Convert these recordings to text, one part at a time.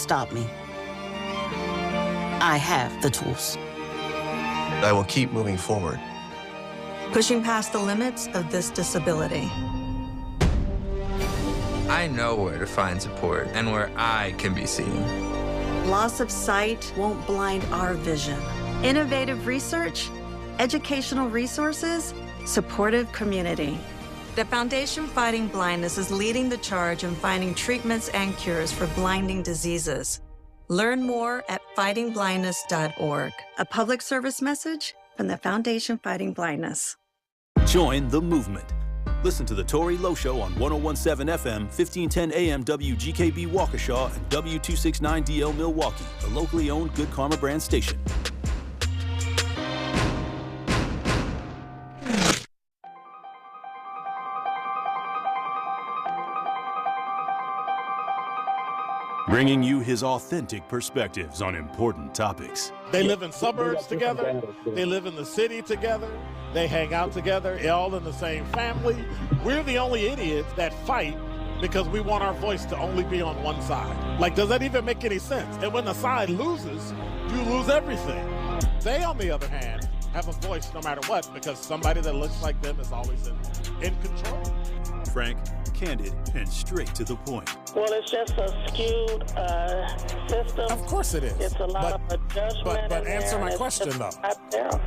stop me. I have the tools. I will keep moving forward. Pushing past the limits of this disability. I know where to find support and where I can be seen. Loss of sight won't blind our vision. Innovative research, educational resources, supportive community. The Foundation Fighting Blindness is leading the charge in finding treatments and cures for blinding diseases. Learn more at fightingblindness.org. A public service message from the Foundation Fighting Blindness. Join the movement. Listen to the Tory Lowe Show on 101.7 FM, 1510 AM WGKB Waukesha and W269DL Milwaukee, the locally owned Good Karma brand station. Bringing you his authentic perspectives on important topics. They live in suburbs together. They live in the city together. They hang out together, all in the same family. We're the only idiots that fight because we want our voice to only be on one side. Like, does that even make any sense? And when the side loses, you lose everything. They, on the other hand, have a voice no matter what because somebody that looks like them is always in control. Frank, candid, and straight to the point. Well, it's just a skewed system. Of course it is. It's a lot of judgment. But answer my question, though.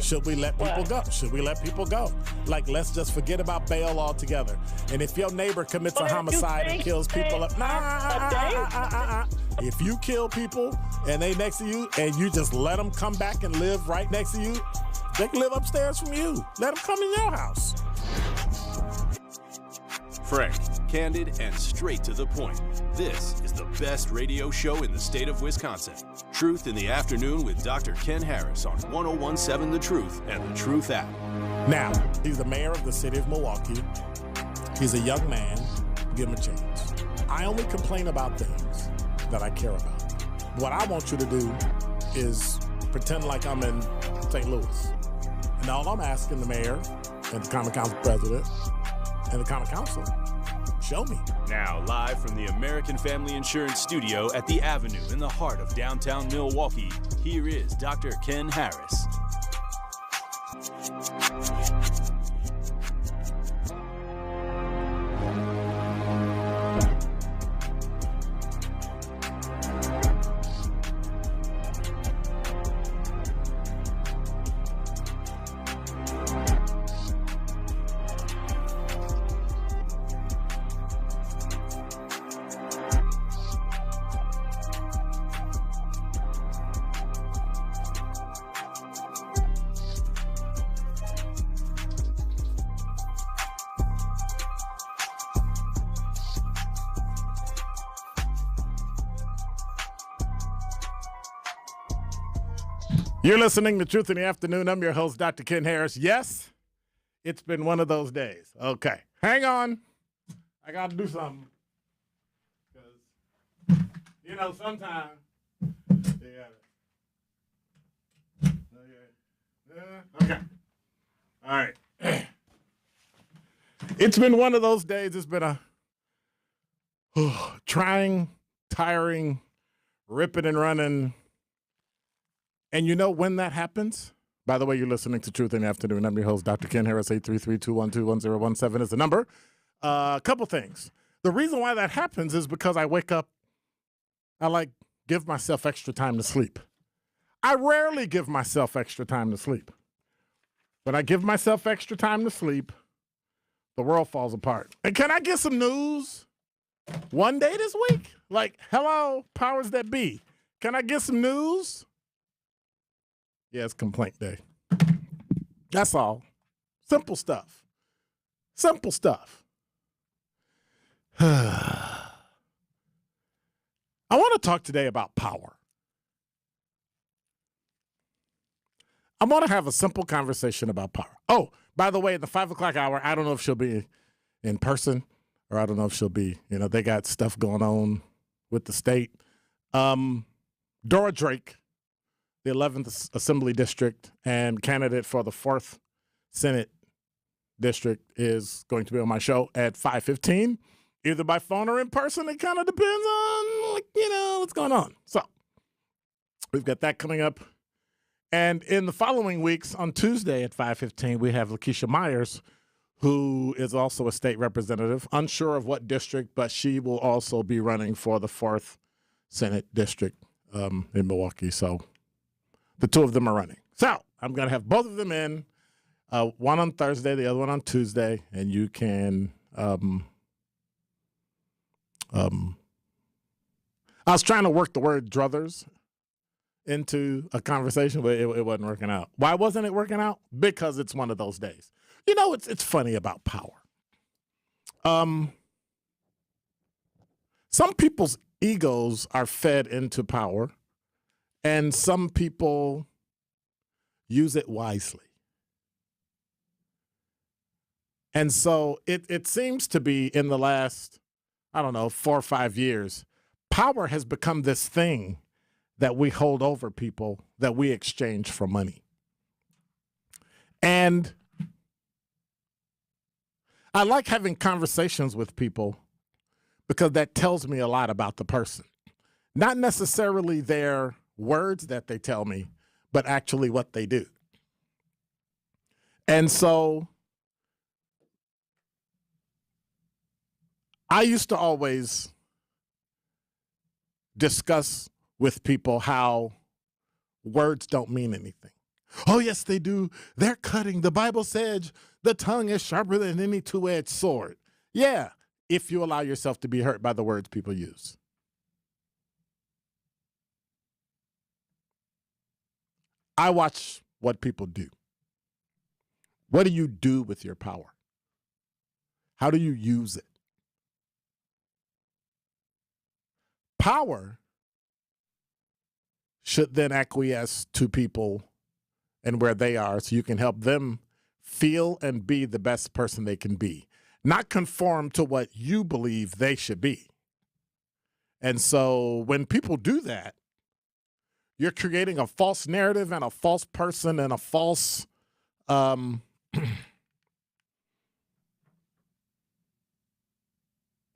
Should we let people go? Should we let people go? Like, let's just forget about bail altogether. And if your neighbor commits a homicide and kills people, if you kill people and they next to you and you just let them come back and live right next to you, they can live upstairs from you. Let them come in your house. Frank, candid, and straight to the point. This is the best radio show in the state of Wisconsin. Truth in the Afternoon with Dr. Ken Harris on 101.7 The Truth and The Truth app. Now, he's the mayor of the city of Milwaukee. He's a young man. Give him a chance. I only complain about things that I care about. What I want you to do is pretend like I'm in St. Louis. And all I'm asking the mayor and the Common Council president and the Common Council, show me. Now, live from the American Family Insurance Studio at the Avenue in the heart of downtown Milwaukee, here is Dr. Ken Harris. You're listening to Truth in the Afternoon. I'm your host, Dr. Ken Harris. Yes, it's been one of those days. Okay, hang on. I got to do something. Because, sometimes you got it. Okay. All right. It's been one of those days. It's been a trying, tiring, ripping and running. And you know when that happens? By the way, you're listening to Truth in the Afternoon. I'm your host, Dr. Ken Harris. 833-212-1017 is the number. A couple things. The reason why that happens is because I wake up, give myself extra time to sleep. I rarely give myself extra time to sleep. When I give myself extra time to sleep, the world falls apart. And can I get some news one day this week? Hello, powers that be. Can I get some news? Yeah, it's complaint day. That's all. Simple stuff. Simple stuff. I want to talk today about power. I want to have a simple conversation about power. Oh, by the way, in the 5 o'clock hour, I don't know if she'll be in person or I don't know if she'll be, they got stuff going on with the state. Dora Drake, the 11th Assembly District and candidate for the 4th Senate District, is going to be on my show at 5:15. either by phone or in person. It kind of depends on, what's going on. So we've got that coming up. And in the following weeks, on Tuesday at 5:15, we have Lakeisha Myers, who is also a state representative, unsure of what district, but she will also be running for the 4th Senate District in Milwaukee. So the two of them are running. So I'm going to have both of them in, one on Thursday, the other one on Tuesday, and you can I was trying to work the word druthers into a conversation, but it wasn't working out. Why wasn't it working out? Because it's one of those days. It's funny about power. Some people's egos are fed into power, and some people use it wisely. And so it seems to be in the last, 4 or 5 years, power has become this thing that we hold over people that we exchange for money. And I like having conversations with people because that tells me a lot about the person. Not necessarily their words that they tell me, but actually what they do. And so I used to always discuss with people how words don't mean anything. Oh, yes, they do. They're cutting. The Bible says the tongue is sharper than any two-edged sword. Yeah, if you allow yourself to be hurt by the words people use. I watch what people do. What do you do with your power? How do you use it? Power should then acquiesce to people and where they are so you can help them feel and be the best person they can be, not conform to what you believe they should be. And so when people do that, you're creating a false narrative and a false person and a false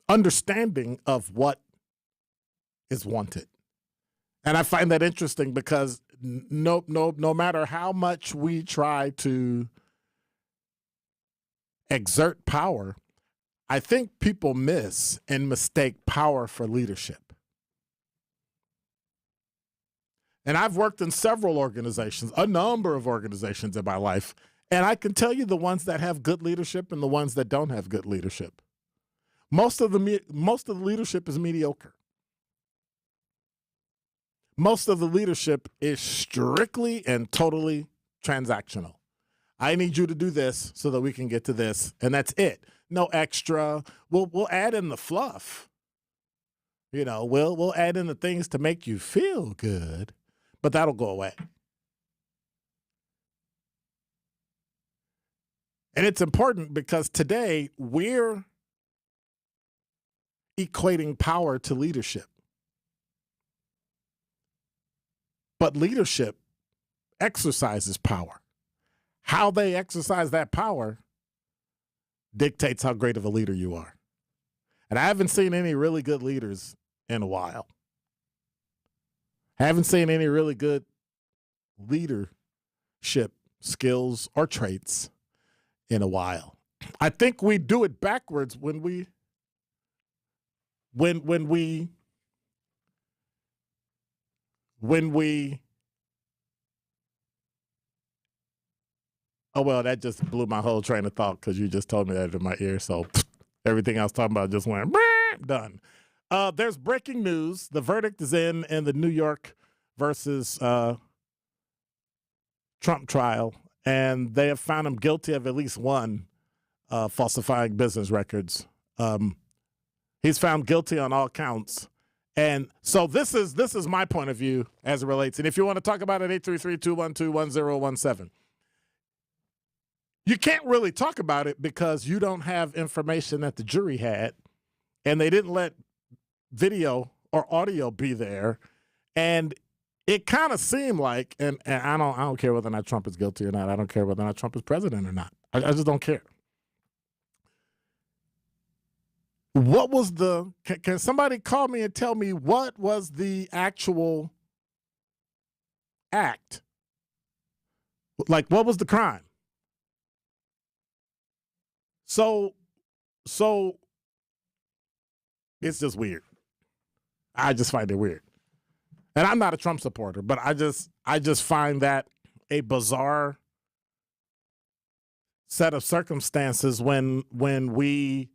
understanding of what is wanted. And I find that interesting because no matter how much we try to exert power, I think people miss and mistake power for leadership. And I've worked in several organizations, a number of organizations in my life, and I can tell you the ones that have good leadership and the ones that don't have good leadership. Most of the leadership is mediocre. Most of the leadership is strictly and totally transactional. I need you to do this so that we can get to this, and that's it. No extra. We'll add in the fluff. We'll add in the things to make you feel good, but that'll go away. And it's important because today we're equating power to leadership. But leadership exercises power. How they exercise that power dictates how great of a leader you are. And I haven't seen any really good leaders in a while. I haven't seen any really good leadership skills or traits in a while. I think we do it backwards when we oh, well, that just blew my whole train of thought because you just told me that in my ear. So everything I was talking about just went, done. There's breaking news. The verdict is in the New York versus Trump trial, and they have found him guilty of at least one falsifying business records. He's found guilty on all counts. And so this is my point of view as it relates. And if you want to talk about it, 833-212-1017. You can't really talk about it because you don't have information that the jury had, and they didn't let video or audio be there. And it kind of seemed like, and I don't care whether or not Trump is guilty or not. I don't care whether or not Trump is president or not. I just don't care. What was can somebody call me and tell me what was the actual act? Like, what was the crime? So it's just weird. I just find it weird. And I'm not a Trump supporter, but I just find that a bizarre set of circumstances when we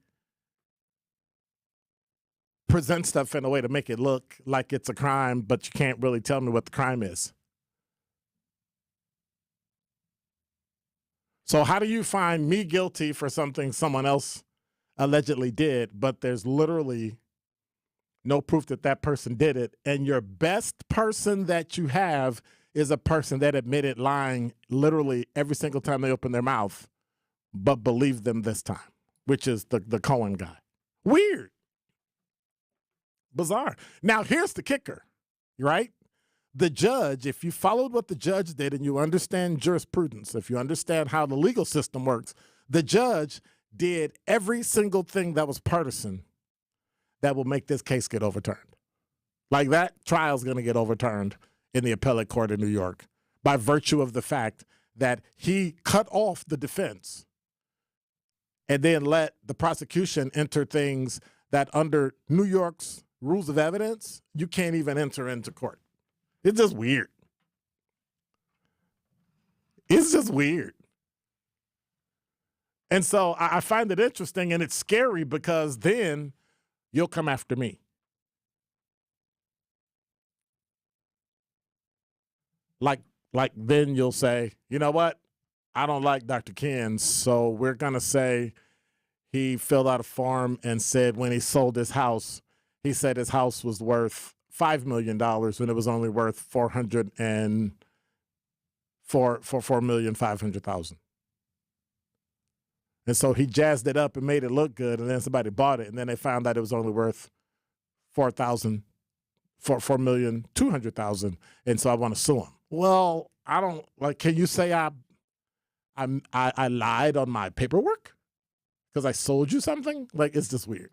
present stuff in a way to make it look like it's a crime, but you can't really tell me what the crime is. So how do you find me guilty for something someone else allegedly did, but there's literally no proof that that person did it, and your best person that you have is a person that admitted lying literally every single time they open their mouth, but believed them this time, which is the Cohen guy. Weird. Bizarre. Now, here's the kicker, right? The judge, if you followed what the judge did and you understand jurisprudence, if you understand how the legal system works, the judge did every single thing that was partisan that will make this case get overturned. Like, that trial's going to get overturned in the appellate court in New York by virtue of the fact that he cut off the defense and then let the prosecution enter things that under New York's rules of evidence, you can't even enter into court. It's just weird. It's just weird. And so I find it interesting, and it's scary because then you'll come after me. Like then you'll say, you know what? I don't like Dr. Ken, so we're going to say he filled out a form and said when he sold his house, he said his house was worth $5 million when it was only worth $4,500,000. And so he jazzed it up and made it look good, and then somebody bought it, and then they found out it was only worth $4,200,000, and so I want to sue him. Well, I don't like. Can you say I lied on my paperwork because I sold you something? Like, it's just weird.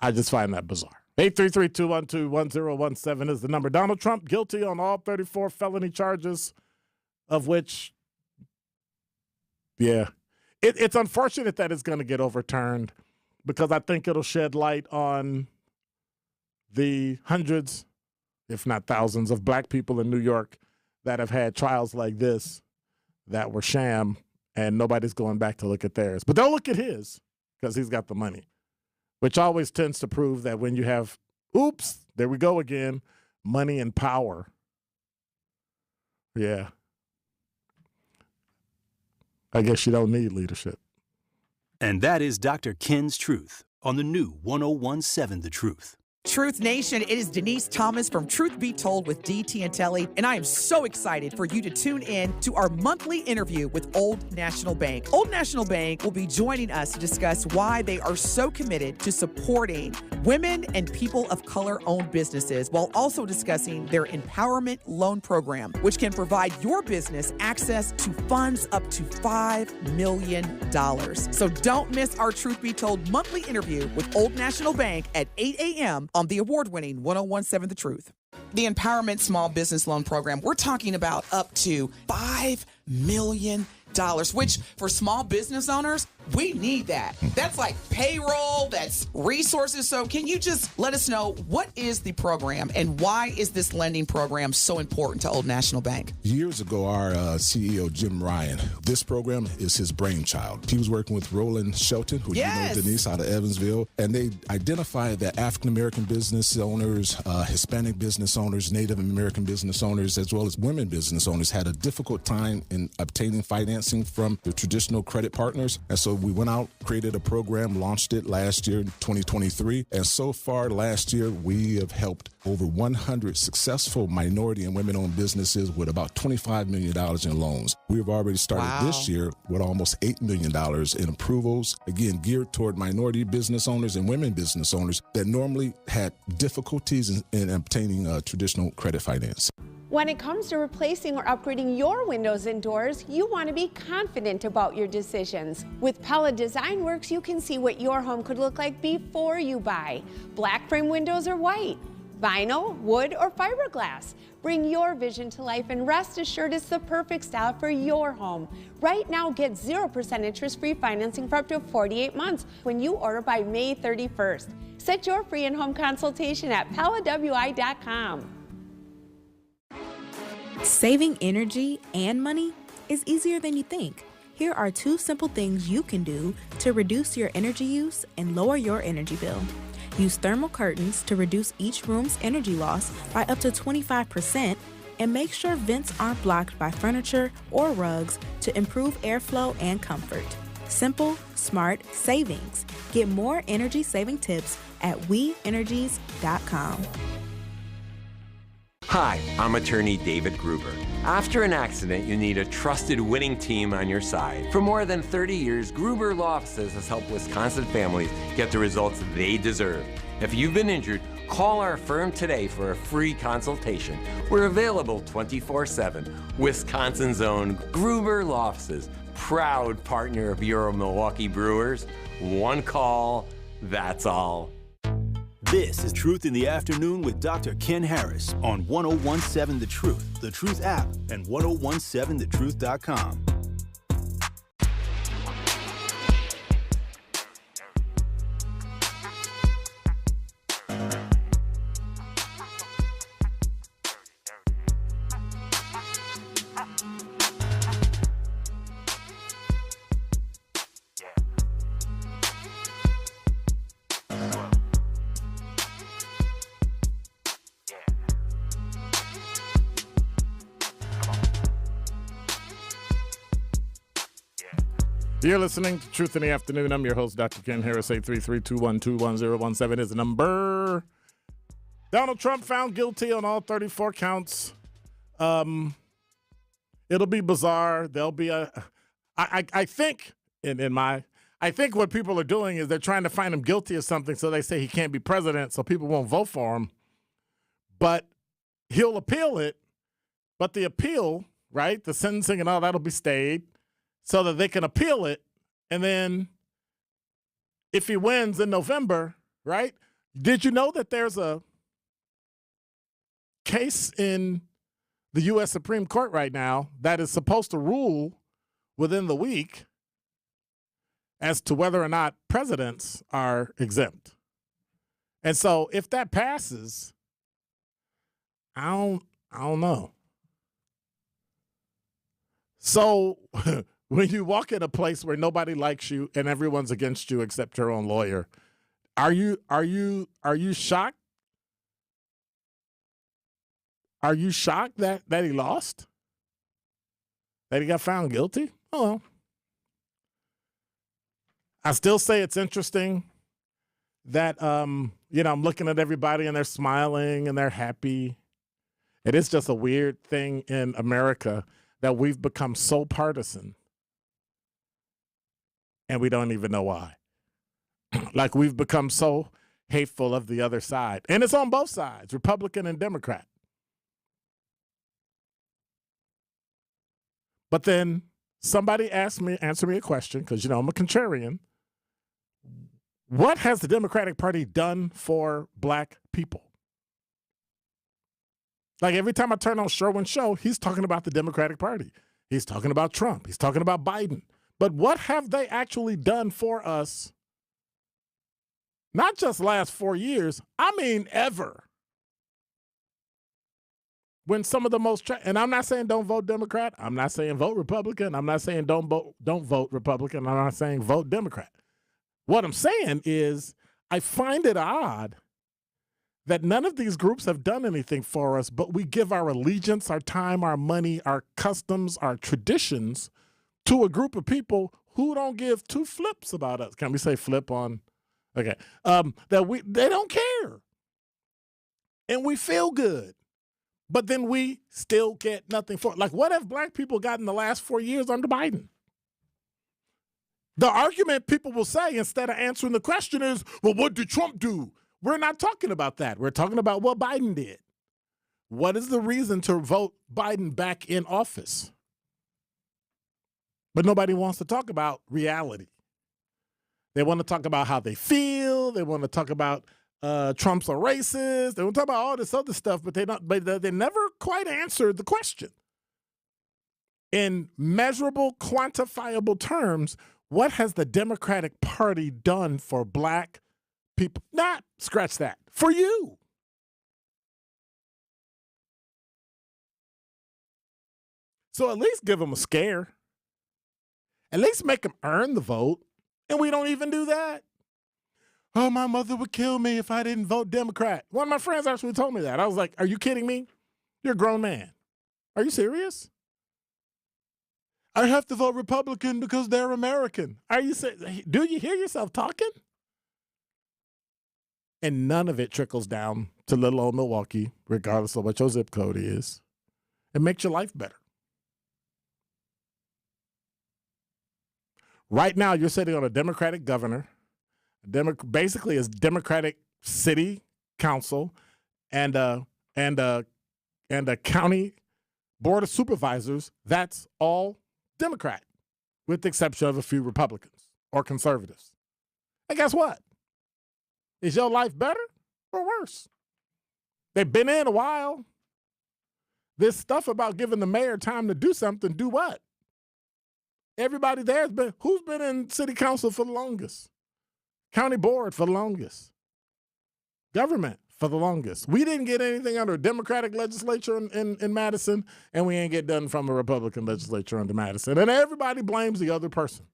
I just find that bizarre. 833-212-1017 is the number. Donald Trump guilty on all 34 felony charges, of which, yeah, it's unfortunate that it's going to get overturned because I think it'll shed light on the hundreds, if not thousands, of black people in New York that have had trials like this that were sham, and nobody's going back to look at theirs. But they'll look at his because he's got the money, which always tends to prove that when you have, oops, there we go again, money and power. Yeah. I guess you don't need leadership. And that is Dr. Ken's Truth on the new 1017 The Truth. Truth Nation, it is Denise Thomas from Truth Be Told with DT and Tellez, and I am so excited for you to tune in to our monthly interview with Old National Bank. Old National Bank will be joining us to discuss why they are so committed to supporting women and people of color-owned businesses while also discussing their empowerment loan program, which can provide your business access to funds up to $5 million. So don't miss our Truth Be Told monthly interview with Old National Bank at 8 a.m. on the award-winning 1017 The Truth. The Empowerment Small Business Loan Program, we're talking about up to $5 million, which for small business owners, we need that. That's like payroll, that's resources. So can you just let us know what is the program and why is this lending program so important to Old National Bank? Years ago, our CEO, Jim Ryan, this program is his brainchild. He was working with Roland Shelton, who you know, Denise, out of Evansville, and they identified that African-American business owners, Hispanic business owners, Native American business owners, as well as women business owners had a difficult time in obtaining financing from the traditional credit partners. And so we went out, created a program, launched it last year, 2023. And so far last year, we have helped over 100 successful minority and women-owned businesses with about $25 million in loans. We have already started this year with almost $8 million in approvals, again, geared toward minority business owners and women business owners that normally had difficulties in obtaining traditional credit finance. When it comes to replacing or upgrading your windows and doors, you want to be confident about your decisions. With Pella Design Works, you can see what your home could look like before you buy. Black frame windows or white, vinyl, wood, or fiberglass. Bring your vision to life and rest assured it's the perfect style for your home. Right now, get 0% interest-free financing for up to 48 months when you order by May 31st. Set your free in-home consultation at PellaWI.com. Saving energy and money is easier than you think. Here are 2 simple things you can do to reduce your energy use and lower your energy bill. Use thermal curtains to reduce each room's energy loss by up to 25%, and make sure vents aren't blocked by furniture or rugs to improve airflow and comfort. Simple, smart savings. Get more energy-saving tips at WeEnergies.com. Hi, I'm attorney David Gruber. After an accident, you need a trusted winning team on your side. For more than 30 years, Gruber Law Offices has helped Wisconsin families get the results they deserve. If you've been injured, call our firm today for a free consultation. We're available 24/7. Wisconsin's own Gruber Law Offices, proud partner of your Milwaukee Brewers. One call, that's all. This is Truth in the Afternoon with Dr. Ken Harris on 1017 The Truth app, and 1017thetruth.com. You're listening to Truth in the Afternoon. I'm your host, Dr. Ken Harris. 833-212-1017 is the number. Donald Trump found guilty on all 34 counts. It'll be bizarre. There'll be I think I think what people are doing is they're trying to find him guilty of something, so they say he can't be president, so people won't vote for him. But he'll appeal it. But the appeal, right, the sentencing and all that'll be stayed, so that they can appeal it. And then if he wins in November, right? Did you know that there's a case in the U.S. Supreme Court right now that is supposed to rule within the week as to whether or not presidents are exempt? And so if that passes, I don't know. So when you walk in a place where nobody likes you and everyone's against you except your own lawyer, are you shocked? Are you shocked that he lost? That he got found guilty? Oh, well. I still say it's interesting that I'm looking at everybody and they're smiling and they're happy. It is just a weird thing in America that we've become so partisan. And we don't even know why. Like we've become so hateful of the other side. And it's on both sides, Republican and Democrat. But then somebody answer me a question, because, I'm a contrarian. What has the Democratic Party done for black people? Like every time I turn on Sherwin's show, he's talking about the Democratic Party. He's talking about Trump. He's talking about Biden. But what have they actually done for us? Not just last 4 years, I mean ever. When some of the most, and I'm not saying don't vote Democrat. I'm not saying vote Republican. I'm not saying don't vote Republican. I'm not saying vote Democrat. What I'm saying is I find it odd that none of these groups have done anything for us, but we give our allegiance, our time, our money, our customs, our traditions to a group of people who don't give two flips about us. Can we say flip on? Okay. They don't care. And we feel good. But then we still get nothing for it. Like, what have black people gotten the last 4 years under Biden? The argument people will say instead of answering the question is, well, what did Trump do? We're not talking about that. We're talking about what Biden did. What is the reason to vote Biden back in office? But nobody wants to talk about reality. They want to talk about how they feel. They want to talk about Trump's a racist. They want to talk about all this other stuff, but they never quite answered the question. In measurable, quantifiable terms, what has the Democratic Party done for black people? Not scratch that. For you. So at least give them a scare. At least make them earn the vote. And we don't even do that. Oh, my mother would kill me if I didn't vote Democrat. One of my friends actually told me that. I was like, are you kidding me? You're a grown man. Are you serious? I have to vote Republican because they're American. Do you hear yourself talking? And none of it trickles down to little old Milwaukee, regardless of what your zip code is. It makes your life better. Right now, you're sitting on a Democratic governor, basically a Democratic city council, and a county board of supervisors. That's all Democrat, with the exception of a few Republicans or conservatives. And guess what? Is your life better or worse? They've been in a while. This stuff about giving the mayor time to do something, do what? Everybody there who's been in city council for the longest? County board for the longest. Government for the longest. We didn't get anything under a Democratic legislature in Madison, and we ain't get done from a Republican legislature under Madison. And everybody blames the other person.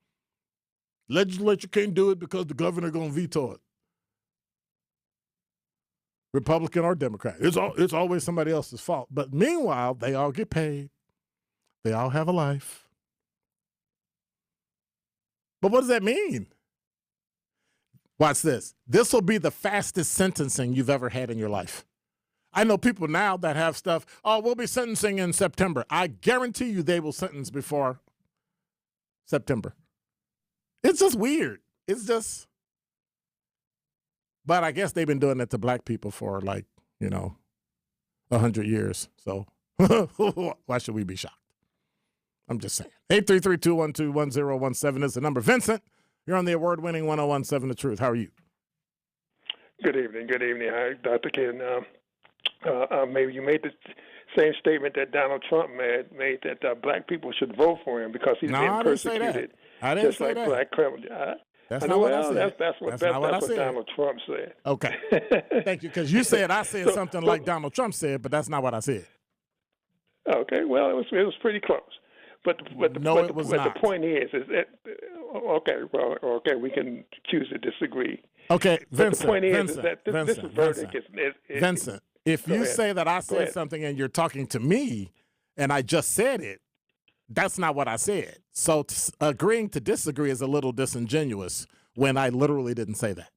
Legislature can't do it because the governor going to veto it. Republican or Democrat. It's always somebody else's fault. But meanwhile, they all get paid. They all have a life. But what does that mean? Watch this. This will be the fastest sentencing you've ever had in your life. I know people now that have stuff, we'll be sentencing in September. I guarantee you they will sentence before September. It's just weird. But I guess they've been doing it to black people for 100 years. So why should we be shocked? I'm just saying. 833-212-1017 is the number. Vincent, you're on the award-winning 1017 The Truth. How are you? Good evening. Hi, Dr. Ken. Maybe you made the same statement that Donald Trump made that black people should vote for him because he's being persecuted. I didn't just say like that. Black criminals. That's not what I said. That's what Donald Trump said. Okay. Thank you, because you said I said something like Donald Trump said, but that's not what I said. Okay. Well, it was pretty close. But the point is that okay, we can choose to disagree. Okay, Vincent. But the point is that this verdict is Vincent. If you say that I said something and you're talking to me, and I just said it, that's not what I said. So agreeing to disagree is a little disingenuous when I literally didn't say that.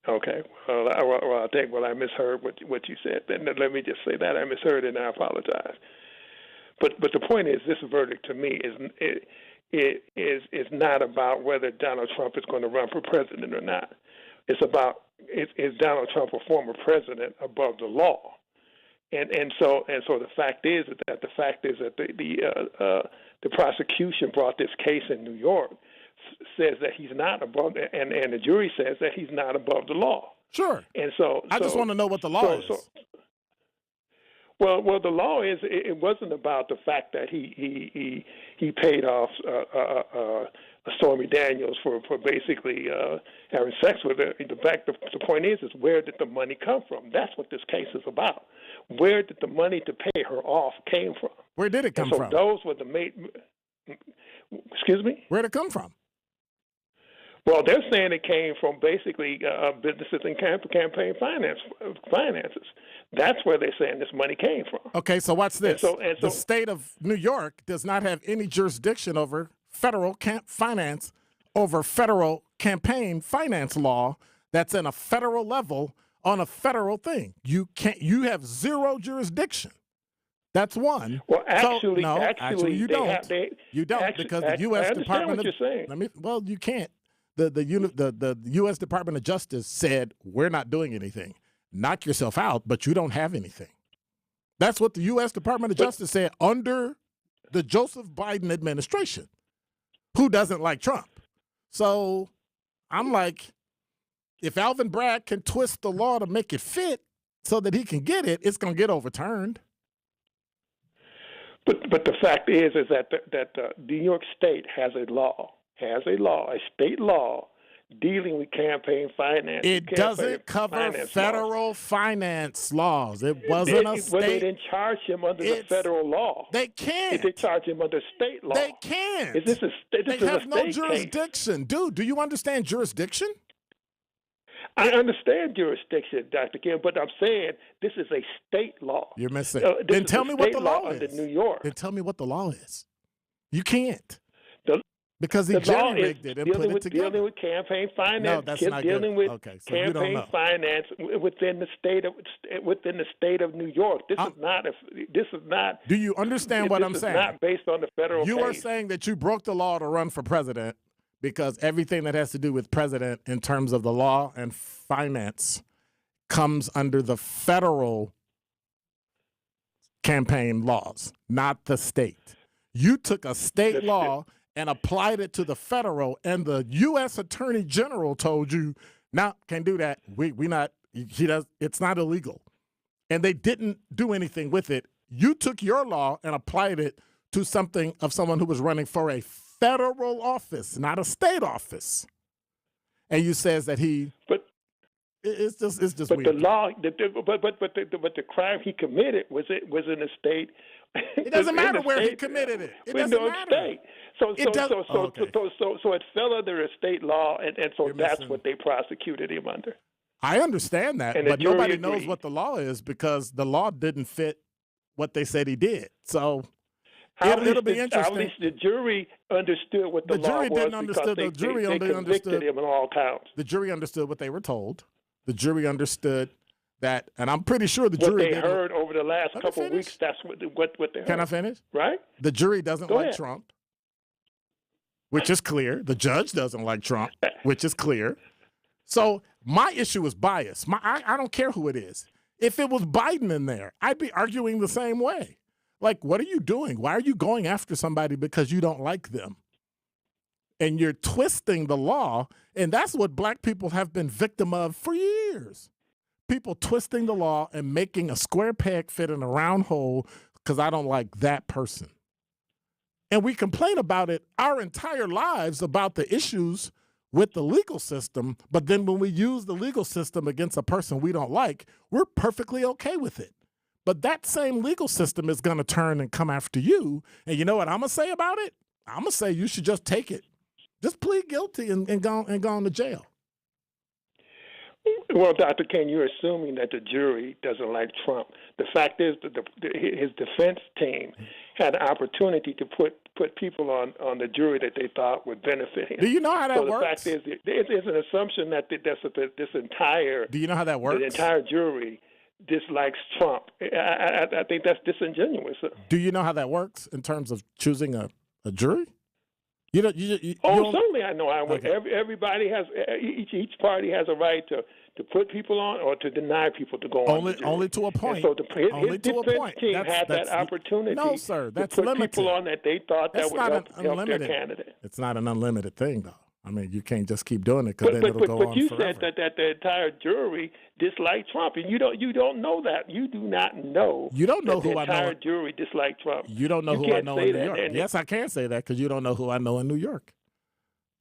Okay. Well, I think I misheard what you said. Then let me just say that I misheard and I apologize. But the point is, this verdict to me is not about whether Donald Trump is going to run for president or not. It's about is Donald Trump a former president above the law? And so the fact is that the prosecution brought this case in New York says that he's not above, and the jury says that he's not above the law. Sure. And so I just want to know what the law is. Well, the law is it wasn't about the fact that he paid off Stormy Daniels for basically having sex with her. The point is where did the money come from? That's what this case is about. Where did the money to pay her off came from? Where did it come from? Those were the Excuse me? Where did it come from? Well, they're saying it came from basically businesses and campaign finances. That's where they're saying this money came from. Okay, so what's this? And so, the state of New York does not have any jurisdiction over federal federal campaign finance law that's in a federal level on a federal thing. You have zero jurisdiction. That's one. Well, actually, you don't. You don't because the U.S. Department of you can't. The U.S. Department of Justice said we're not doing anything. Knock yourself out, but you don't have anything. That's what the U.S. Department of Justice said under the Joseph Biden administration, who doesn't like Trump. So I'm like, if Alvin Bragg can twist the law to make it fit so that he can get it, it's going to get overturned. But the fact is that New York State has a state law dealing with campaign finance. It doesn't cover federal finance laws. It wasn't a state. But they didn't charge him under the federal law. They can't. They charge him under state law. They can't. They have no jurisdiction. Dude, do you understand jurisdiction? I understand jurisdiction, Dr. Kim, but I'm saying this is a state law. You're missing. Then tell me what the law is. Under New York. Then tell me what the law is. You can't. Because he jerry-rigged it and put it together. Dealing with campaign finance. No, that's not dealing good. with so campaign finance within the state of New York. This is not. Do you understand what I'm saying? This is not based on the federal. You are saying that you broke the law to run for president because everything that has to do with president in terms of the law and finance comes under the federal campaign laws, not the state. You took a state law and applied it to the federal, and the U.S. Attorney General told you, "No, can't do that. It's not illegal," and they didn't do anything with it. You took your law and applied it to something of someone who was running for a federal office, not a state office, and you says that he. But it's just but weird. The law, but the crime he committed was in a state. It doesn't matter where he committed it. It doesn't matter. State. So it fell under a state law, and so that's what they prosecuted him under. I understand that, but nobody knows what the law is because the law didn't fit what they said he did. So it'll be interesting. At least the jury understood what the law was. The jury convicted him on all counts. The jury understood what they were told. The jury understood that, and I'm pretty sure the jury heard over the last couple of weeks. That's what they heard. Can I finish? Right. The jury doesn't like Trump, which is clear. The judge doesn't like Trump, which is clear. So my issue is bias. I don't care who it is. If it was Biden in there, I'd be arguing the same way. Like, what are you doing? Why are you going after somebody because you don't like them? And you're twisting the law, and that's what black people have been victim of for years. People twisting the law and making a square peg fit in a round hole because I don't like that person. And we complain about it our entire lives about the issues with the legal system, but then when we use the legal system against a person we don't like, we're perfectly okay with it. But that same legal system is going to turn and come after you. And you know what I'm going to say about it? I'm going to say you should just take it. Just plead guilty and go on to jail. Well, Dr. Ken, you're assuming that the jury doesn't like Trump. The fact is that his defense team had an opportunity to put people on the jury that they thought would benefit him. Do you know how that works? The fact is, there's an assumption that this entire. Do you know how that works? The entire jury dislikes Trump. I think that's disingenuous. Do you know how that works in terms of choosing a jury? Certainly I know. Okay. Everybody has each party has a right to put people on or to deny people to go on. Only to a point. And so his defense team had that opportunity. No, sir, that's to put limited. people on that they thought that would help their candidate. It's not an unlimited thing, though. I mean, you can't just keep doing it because then it'll go on forever. But you said that the entire jury disliked Trump, and you don't know that. You do not know. You don't know who I know. The entire jury disliked Trump. You don't know who I know in New York. Yes, I can say that because you don't know who I know in New York.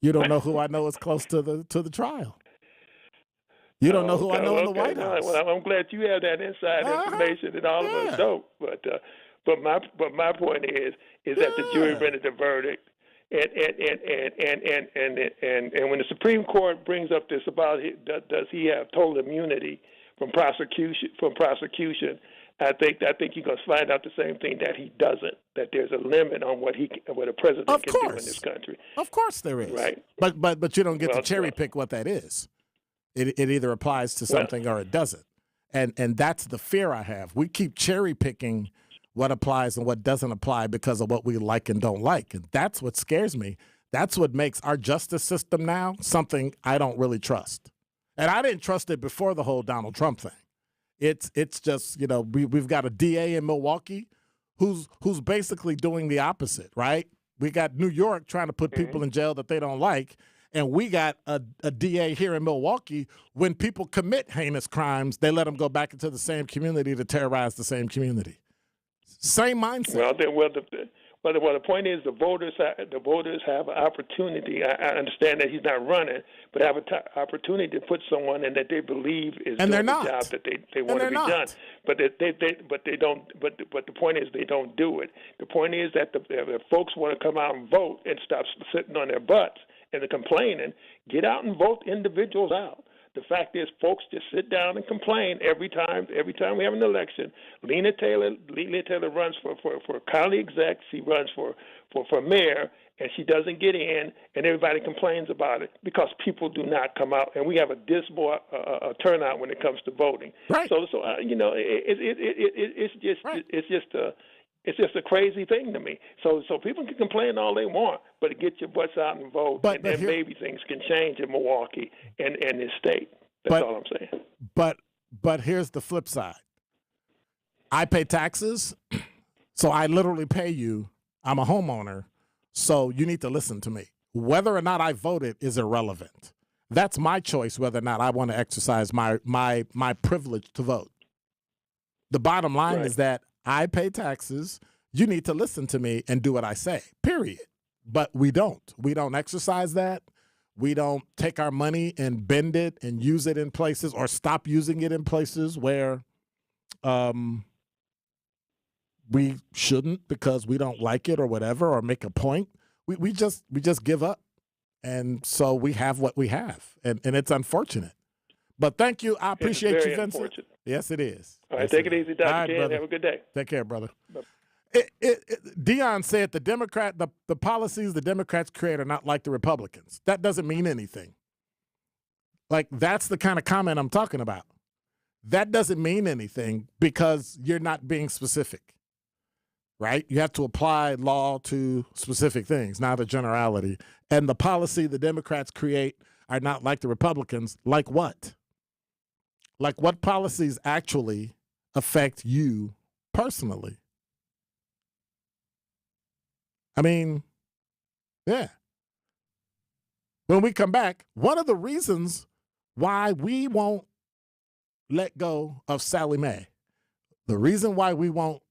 You don't know who I know is close to the trial. You don't know who I know in the White House. Well, I'm glad you have that inside information that all of us don't. But my point is that the jury rendered the verdict. And when the Supreme Court brings up this about does he have total immunity from prosecution, I think you're going to find out the same thing, that he doesn't. That there's a limit on what a president can do in this country. Of course there is. Right. But you don't get to cherry pick what that is. It either applies to something or it doesn't. And that's the fear I have. We keep cherry picking what applies and what doesn't apply because of what we like and don't like. And that's what scares me. That's what makes our justice system now something I don't really trust. And I didn't trust it before the whole Donald Trump thing. It's just, we've got a DA in Milwaukee who's basically doing the opposite, right? We got New York trying to put people in jail that they don't like, and we got a DA here in Milwaukee. When people commit heinous crimes, they let them go back into the same community to terrorize the same community. Same mindset. The point is the voters have an opportunity. I understand that he's not running, but have an opportunity to put someone in that they believe is doing the job that they want to be done. But they don't. But the point is they don't do it. The point is that if folks want to come out and vote and stop sitting on their butts and they're complaining, get out and vote individuals out. The fact is, folks just sit down and complain every time we have an election. Lena Taylor runs for county exec. She runs for mayor, and she doesn't get in, and everybody complains about it because people do not come out, and we have a dismal turnout when it comes to voting. Right. So it's just a crazy thing to me. So people can complain all they want, but get your butts out and vote, and then maybe things can change in Milwaukee and this state. That's all I'm saying. But here's the flip side. I pay taxes, so I literally pay you. I'm a homeowner, so you need to listen to me. Whether or not I voted is irrelevant. That's my choice whether or not I want to exercise my privilege to vote. The bottom line is that I pay taxes. You need to listen to me and do what I say, period. But we don't. We don't exercise that. We don't take our money and bend it and use it in places or stop using it in places where we shouldn't because we don't like it or whatever or make a point. We just give up. And so we have what we have. And it's unfortunate. But thank you. I appreciate you, Vincent. Yes, it is. All right, take it easy, Dr. Ken. Have a good day. Take care, brother. Dion said the policies the Democrats create are not like the Republicans. That doesn't mean anything. Like, that's the kind of comment I'm talking about. That doesn't mean anything because you're not being specific, right? You have to apply law to specific things, not a generality. And the policy the Democrats create are not like the Republicans. Like what? Like, what policies actually affect you personally? I mean, yeah. When we come back, one of the reasons why we won't let go of Sallie Mae, the reason why we won't,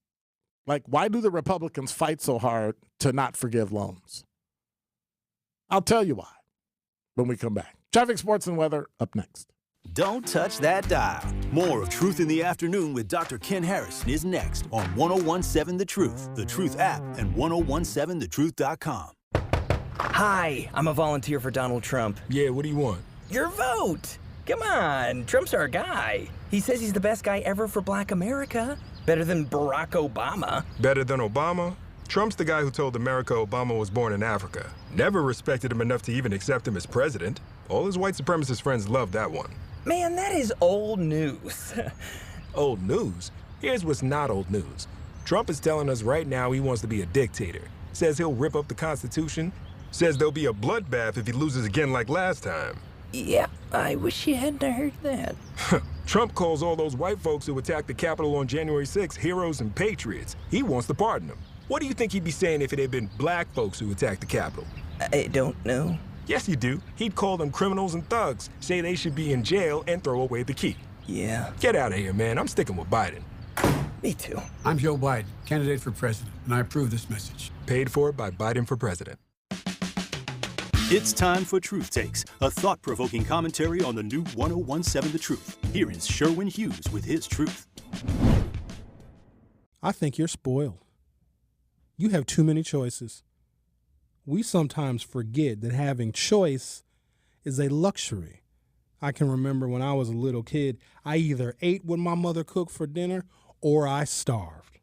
why do the Republicans fight so hard to not forgive loans? I'll tell you why when we come back. Traffic, sports, and weather up next. Don't touch that dial. More of Truth in the Afternoon with Dr. Ken Harrison is next on 1017 The Truth, The Truth app, and 1017thetruth.com. Hi, I'm a volunteer for Donald Trump. Yeah, what do you want? Your vote. Come on, Trump's our guy. He says he's the best guy ever for Black America. Better than Barack Obama. Better than Obama? Trump's the guy who told America Obama was born in Africa. Never respected him enough to even accept him as president. All his white supremacist friends loved that one. Man, that is old news. Old news? Here's what's not old news. Trump is telling us right now he wants to be a dictator. Says he'll rip up the Constitution. Says there'll be a bloodbath if he loses again like last time. Yeah, I wish you hadn't heard that. Trump calls all those white folks who attacked the Capitol on January 6th heroes and patriots. He wants to pardon them. What do you think he'd be saying if it had been black folks who attacked the Capitol? I don't know. Yes, you do. He'd call them criminals and thugs, say they should be in jail, and throw away the key. Yeah. Get out of here, man. I'm sticking with Biden. Me too. I'm Joe Biden, candidate for president, and I approve this message. Paid for by Biden for president. It's time for Truth Takes, a thought-provoking commentary on the new 1017 The Truth. Here is Sherwin Hughes with his truth. I think you're spoiled. You have too many choices. We sometimes forget that having choice is a luxury. I can remember when I was a little kid, I either ate what my mother cooked for dinner or I starved.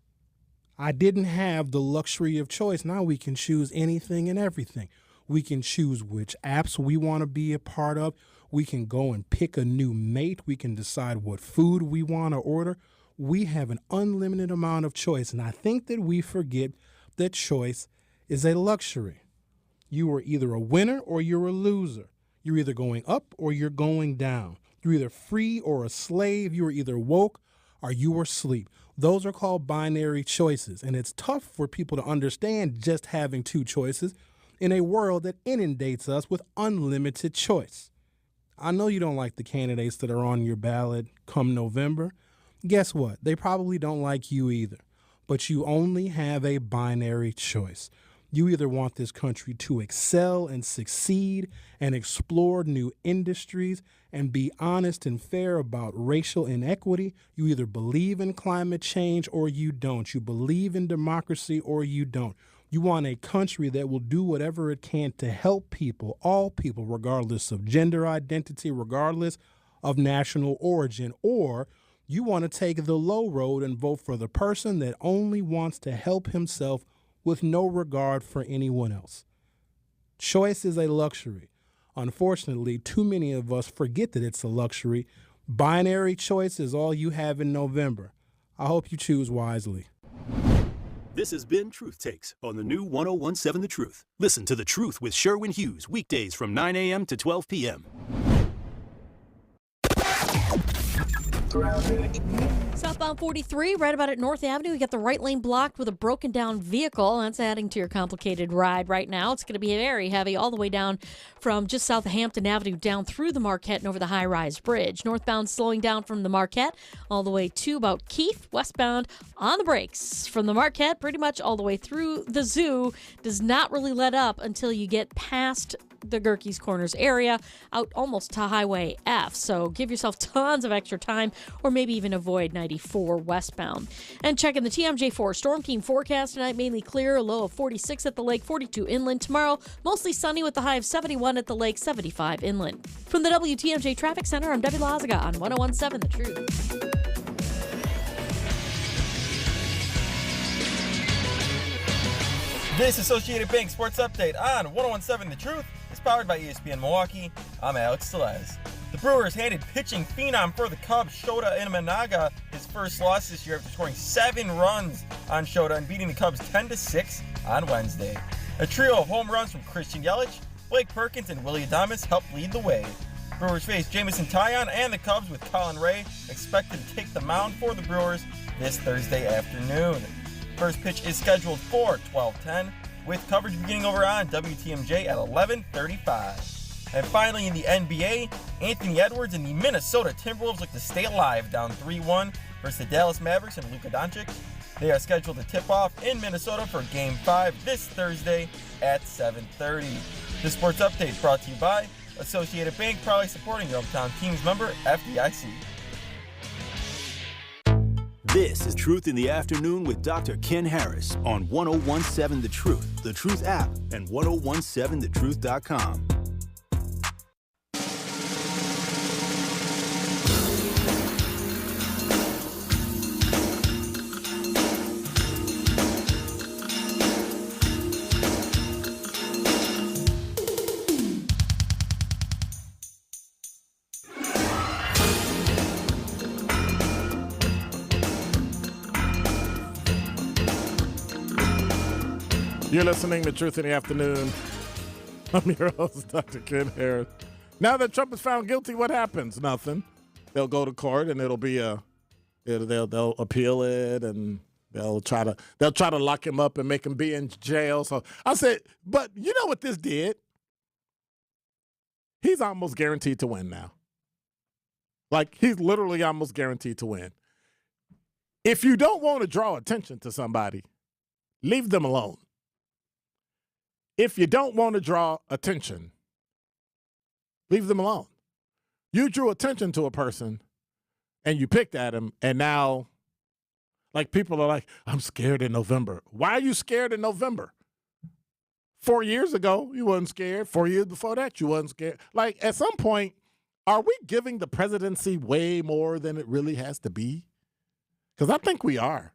I didn't have the luxury of choice. Now we can choose anything and everything. We can choose which apps we want to be a part of. We can go and pick a new mate. We can decide what food we want to order. We have an unlimited amount of choice. And I think that we forget that choice is a luxury. You are either a winner or you're a loser. You're either going up or you're going down. You're either free or a slave. You are either woke Are you asleep? Those are called binary choices, and it's tough for people to understand just having two choices in a world that inundates us with unlimited choice. I know you don't like the candidates that are on your ballot come November. Guess what? They probably don't like you either. But you only have a binary choice. You either want this country to excel and succeed and explore new industries and be honest and fair about racial inequity. You either believe in climate change or you don't. You believe in democracy or you don't. You want a country that will do whatever it can to help people, all people, regardless of gender identity, regardless of national origin, or you want to take the low road and vote for the person that only wants to help himself with no regard for anyone else. Choice is a luxury. Unfortunately, too many of us forget that it's a luxury. Binary choice is all you have in November. I hope you choose wisely. This has been Truth Takes on the new 1017 The Truth. Listen to The Truth with Sherwin Hughes weekdays from 9 a.m. to 12 p.m. Southbound 43, right about at North Avenue. You got the right lane blocked with a broken down vehicle. That's adding to your complicated ride right now. It's going to be very heavy all the way down from just south of Hampton Avenue down through the Marquette and over the high-rise bridge. Northbound slowing down from the Marquette all the way to about Keefe. Westbound on the brakes from the Marquette pretty much all the way through the zoo. Does not really let up until you get past the Gerke's Corners area out almost to Highway F. So give yourself tons of extra time or maybe even avoid 94 westbound. And checking the TMJ4 Storm Team forecast tonight, mainly clear, a low of 46 at the lake, 42 inland. Tomorrow, mostly sunny with the high of 71 at the lake, 75 inland. From the WTMJ Traffic Center, I'm Debbie Lazaga on 1017 The Truth. This Associated Bank Sports Update on 1017 The Truth is powered by ESPN Milwaukee. I'm Alex Tellez. The Brewers handed pitching phenom for the Cubs, Shota Imanaga, his first loss this year after scoring 7 runs on Shota and beating the Cubs 10-6 on Wednesday. A trio of home runs from Christian Yelich, Blake Perkins, and Willie Adames helped lead the way. Brewers face Jamison Taillon and the Cubs with Colin Ray expected to take the mound for the Brewers this Thursday afternoon. First pitch is scheduled for 12:10, with coverage beginning over on WTMJ at 11:35. And finally in the NBA, Anthony Edwards and the Minnesota Timberwolves look to stay alive down 3-1 versus the Dallas Mavericks and Luka Doncic. They are scheduled to tip off in Minnesota for Game 5 this Thursday at 7:30. This sports update brought to you by Associated Bank, proudly supporting your hometown team's member, FDIC. This is Truth in the Afternoon with Dr. Ken Harris on 1017 The Truth, The Truth app, and 1017thetruth.com. You're listening to Truth in the Afternoon. I'm your host, Dr. Ken Harris. Now that Trump is found guilty, what happens? Nothing. They'll go to court and it'll be they'll appeal it and they'll try to lock him up and make him be in jail. So I said, but you know what this did? He's almost guaranteed to win now. Like, he's literally almost guaranteed to win. If you don't want to draw attention to somebody, leave them alone. If you don't want to draw attention, leave them alone. You drew attention to a person and you picked at him, and now, like, people are like, I'm scared in November. Why are you scared in November? 4 years ago, you wasn't scared. 4 years before that, you wasn't scared. Like, at some point, are we giving the presidency way more than it really has to be? Because I think we are.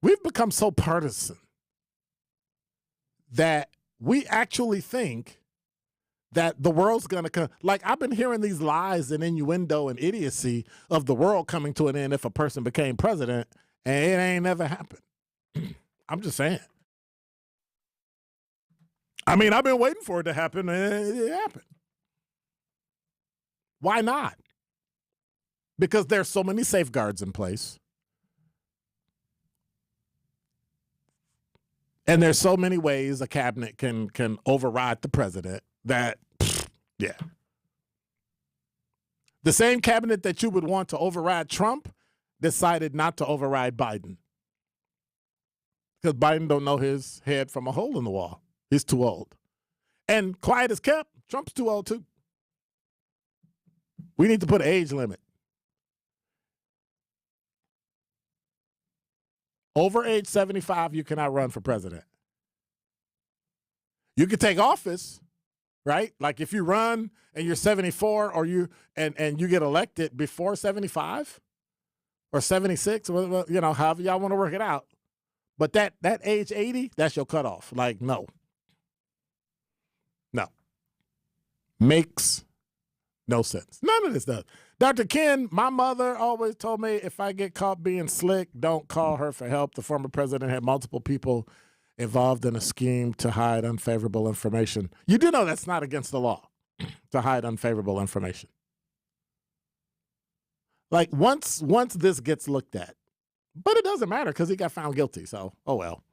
We've become so partisan that we actually think that the world's going to come. Like, I've been hearing these lies and innuendo and idiocy of the world coming to an end if a person became president, and it ain't never happened. I'm just saying. I mean, I've been waiting for it to happen, and it happened. Why not? because there's so many safeguards in place. And there's so many ways a cabinet can override the president that, yeah. The same cabinet that you would want to override Trump decided not to override Biden. Because Biden don't know his head from a hole in the wall. He's too old. And quiet as kept, Trump's too old too. We need to put an age limit. Over age 75, you cannot run for president. You can take office, right? Like if you run and you're 74 or you get elected before 75 or 76, you know, however y'all want to work it out. But that age 80, that's your cutoff. Like, no. No. Makes no sense. None of this does. Dr. Ken, my mother always told me if I get caught being slick, don't call her for help. The former president had multiple people involved in a scheme to hide unfavorable information. You do know that's not against the law to hide unfavorable information. Like once this gets looked at, but it doesn't matter because he got found guilty. So, oh well.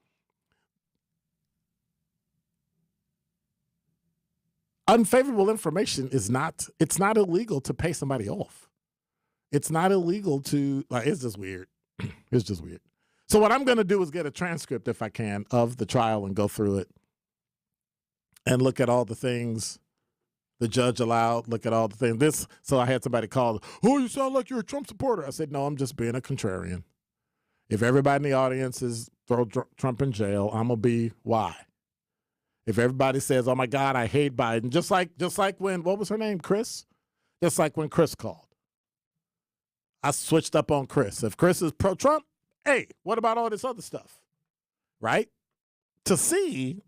Unfavorable information it's not illegal to pay somebody off. It's not illegal to, like, it's just weird. It's just weird. So what I'm going to do is get a transcript, if I can, of the trial and go through it and look at all the things the judge allowed, look at all the things. So I had somebody call, oh, you sound like you're a Trump supporter. I said, no, I'm just being a contrarian. If everybody in the audience is throw Trump in jail, I'm going to be why. If everybody says, oh, my God, I hate Biden, just like when, what was her name, Chris? Just like when Chris called. I switched up on Chris. If Chris is pro-Trump, hey, what about all this other stuff, right? To see,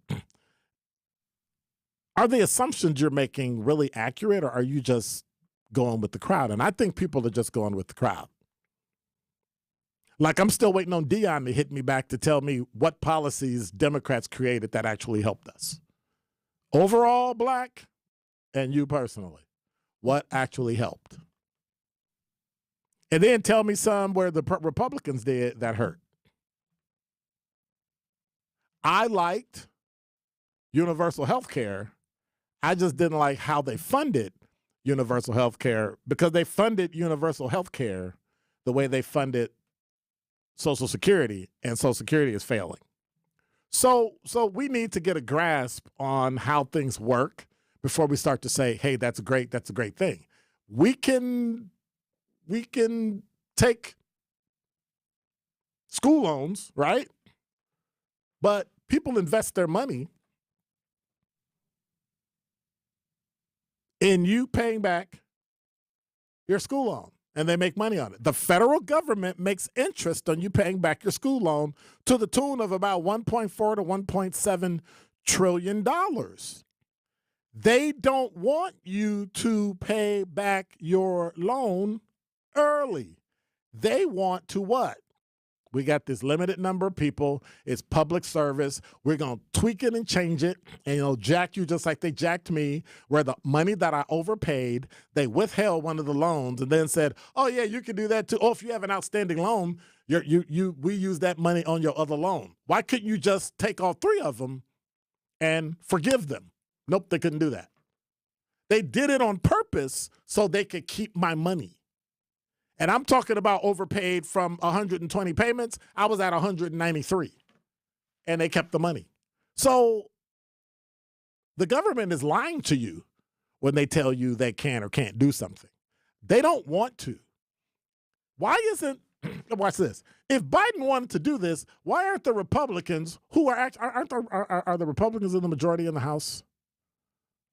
are the assumptions you're making really accurate or are you just going with the crowd? And I think people are just going with the crowd. Like I'm still waiting on Dion to hit me back to tell me what policies Democrats created that actually helped us. Overall, Black, and you personally, what actually helped? And then tell me some where the Republicans did that hurt. I liked universal health care. I just didn't like how they funded universal health care because they funded universal health care the way they funded Social Security, and Social Security is failing. So we need to get a grasp on how things work before we start to say, hey, that's great, that's a great thing. We can take school loans, right? But people invest their money in you paying back your school loan, and they make money on it. The federal government makes interest on you paying back your school loan to the tune of about $1.4 to $1.7 trillion. They don't want you to pay back your loan early. They want to what? We got this limited number of people. It's public service. We're going to tweak it and change it. And it'll jack you just like they jacked me, where the money that I overpaid, they withheld one of the loans and then said, oh, yeah, you can do that too. Oh, if you have an outstanding loan, we use that money on your other loan. Why couldn't you just take all three of them and forgive them? Nope, they couldn't do that. They did it on purpose so they could keep my money. And I'm talking about overpaid from 120 payments. I was at 193, and they kept the money. So the government is lying to you when they tell you they can or can't do something. They don't want to. Why isn't, watch this, if Biden wanted to do this, why aren't the Republicans, who are the Republicans in the majority in the House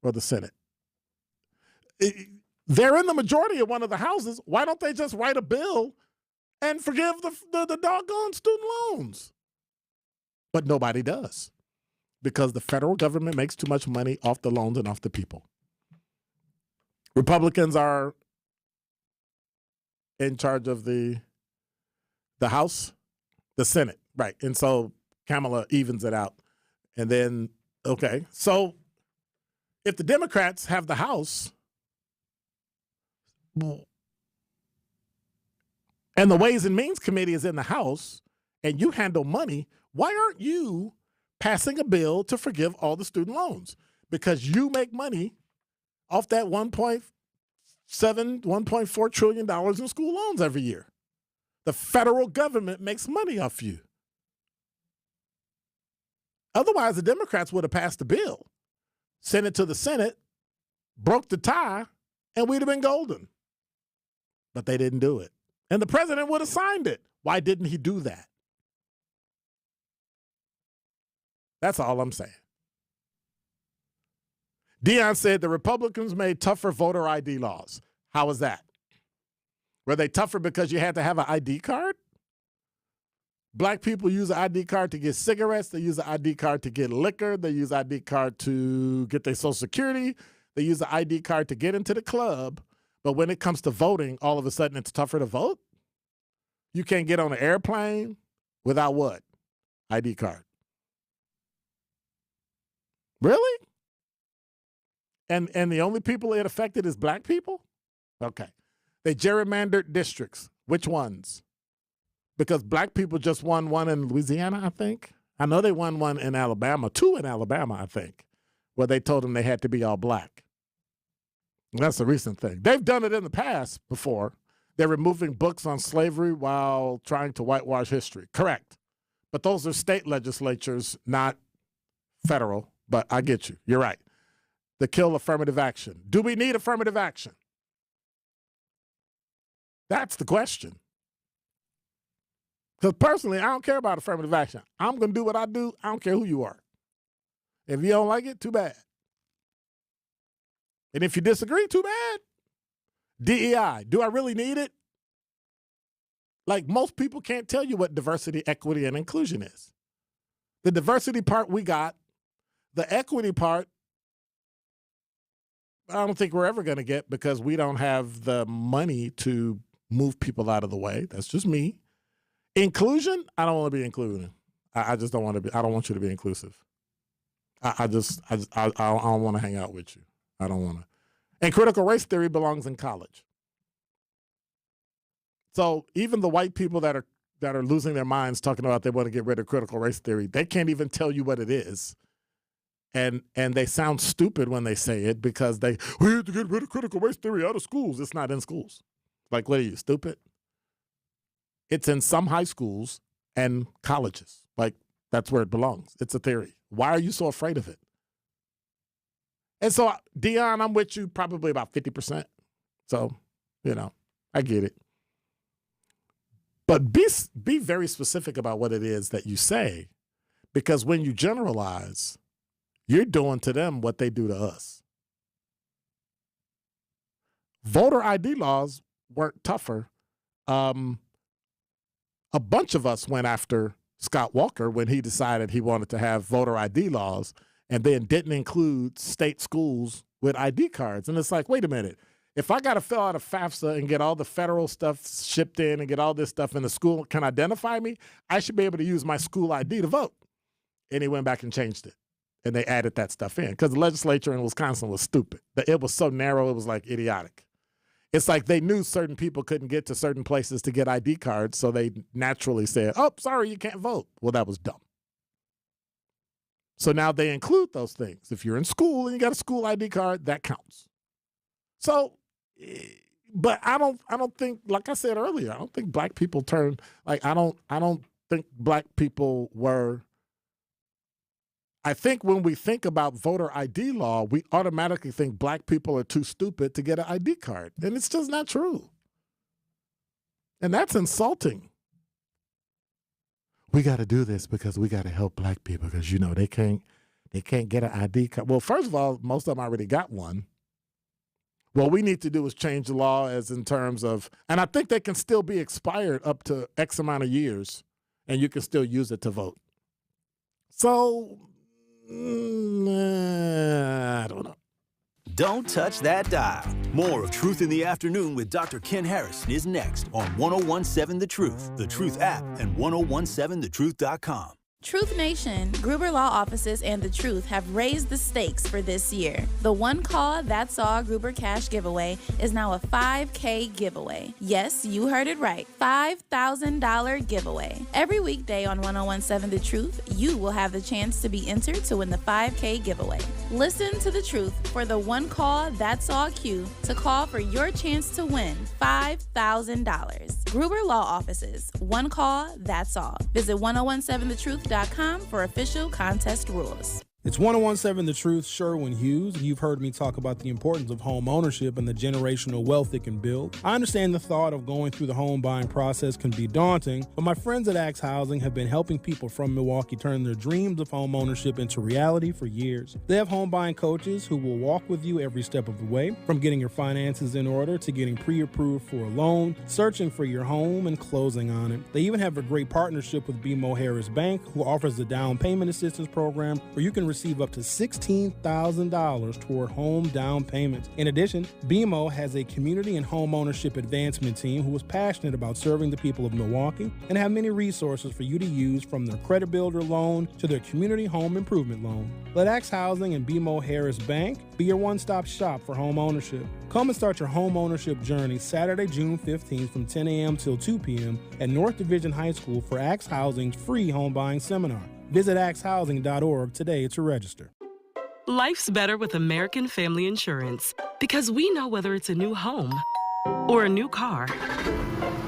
or the Senate? They're in the majority of one of the houses. Why don't they just write a bill and forgive the doggone student loans? But nobody does because the federal government makes too much money off the loans and off the people. Republicans are in charge of the House, the Senate, right? And so Kamala evens it out. And then, okay, so if the Democrats have the House, and the Ways and Means Committee is in the House, and you handle money, why aren't you passing a bill to forgive all the student loans? Because you make money off that $1.4 trillion in school loans every year. The federal government makes money off you. Otherwise, the Democrats would have passed the bill, sent it to the Senate, broke the tie, and we'd have been golden. But they didn't do it. And the president would have signed it. Why didn't he do that? That's all I'm saying. Dion said the Republicans made tougher voter ID laws. How was that? Were they tougher because you had to have an ID card? Black people use an ID card to get cigarettes. They use an ID card to get liquor. They use an ID card to get their Social Security. They use an ID card to get into the club. But when it comes to voting, all of a sudden it's tougher to vote? You can't get on an airplane without what? ID card. Really? And the only people it affected is black people? Okay. They gerrymandered districts. Which ones? Because black people just won one in Louisiana, I think. I know they won one in Alabama, 2 in Alabama, I think, where they told them they had to be all black. That's a recent thing. They've done it in the past before. They're removing books on slavery while trying to whitewash history. Correct. But those are state legislatures, not federal. But I get you. You're right. The kill affirmative action. Do we need affirmative action? That's the question. Because personally, I don't care about affirmative action. I'm going to do what I do. I don't care who you are. If you don't like it, too bad. And if you disagree, too bad. DEI, do I really need it? Like, most people can't tell you what diversity, equity, and inclusion is. The diversity part we got. The equity part, I don't think we're ever going to get because we don't have the money to move people out of the way. That's just me. Inclusion, I don't want to be including. I just don't want to be. I don't want you to be inclusive. I don't want to hang out with you. I don't want to. And critical race theory belongs in college. So even the white people that are losing their minds talking about they want to get rid of critical race theory, they can't even tell you what it is. And they sound stupid when they say it because we have to get rid of critical race theory out of schools. It's not in schools. Like, what are you, stupid? It's in some high schools and colleges. Like, that's where it belongs. It's a theory. Why are you so afraid of it? And so, Dion, I'm with you probably about 50%. So, I get it. But be very specific about what it is that you say, because when you generalize, you're doing to them what they do to us. Voter ID laws weren't tougher. A bunch of us went after Scott Walker when he decided he wanted to have voter ID laws and then didn't include state schools with ID cards. And it's like, wait a minute. If I got to fill out a FAFSA and get all the federal stuff shipped in and get all this stuff and the school can identify me, I should be able to use my school ID to vote. And he went back and changed it. And they added that stuff in because the legislature in Wisconsin was stupid. It was so narrow, it was like idiotic. It's like they knew certain people couldn't get to certain places to get ID cards, so they naturally said, oh, sorry, you can't vote. Well, that was dumb. So now they include those things. If you're in school and you got a school ID card, that counts. So, but I don't think, like I said earlier, I don't think black people turn, like I don't think black people were. I think when we think about voter ID law, we automatically think black people are too stupid to get an ID card. And it's just not true. And that's insulting. We got to do this because we got to help black people because, they can't get an ID card. Well, first of all, most of them already got one. What we need to do is change the law as in terms of, and I think they can still be expired up to X amount of years, and you can still use it to vote. So, I don't know. Don't touch that dial. More of Truth in the Afternoon with Dr. Ken Harrison is next on 1017 The Truth app, and 1017thetruth.com. Truth Nation, Gruber Law Offices, and The Truth have raised the stakes for this year. The One Call, That's All Gruber Cash giveaway is now a $5K giveaway. Yes, you heard it right. $5,000 giveaway. Every weekday on 1017 The Truth, you will have the chance to be entered to win the $5K giveaway. Listen to The Truth for the One Call, That's All cue to call for your chance to win $5,000. Gruber Law Offices, One Call, That's All. Visit 1017thetruth.com for official contest rules. It's 1017 The Truth, Sherwin Hughes. You've heard me talk about the importance of home ownership and the generational wealth it can build. I understand the thought of going through the home buying process can be daunting, but my friends at Axe Housing have been helping people from Milwaukee turn their dreams of home ownership into reality for years. They have home buying coaches who will walk with you every step of the way, from getting your finances in order to getting pre-approved for a loan, searching for your home, and closing on it. They even have a great partnership with BMO Harris Bank, who offers the down payment assistance program where you can receive up to $16,000 toward home down payments. In addition, BMO has a community and home ownership advancement team who is passionate about serving the people of Milwaukee and have many resources for you to use, from their credit builder loan to their community home improvement loan. Let Axe Housing and BMO Harris Bank be your one-stop shop for home ownership. Come and start your home ownership journey Saturday, June 15th from 10 a.m. till 2 p.m. at North Division High School for Axe Housing's free home buying seminar. Visit axehousing.org today to register. Life's better with American Family Insurance because we know whether it's a new home or a new car.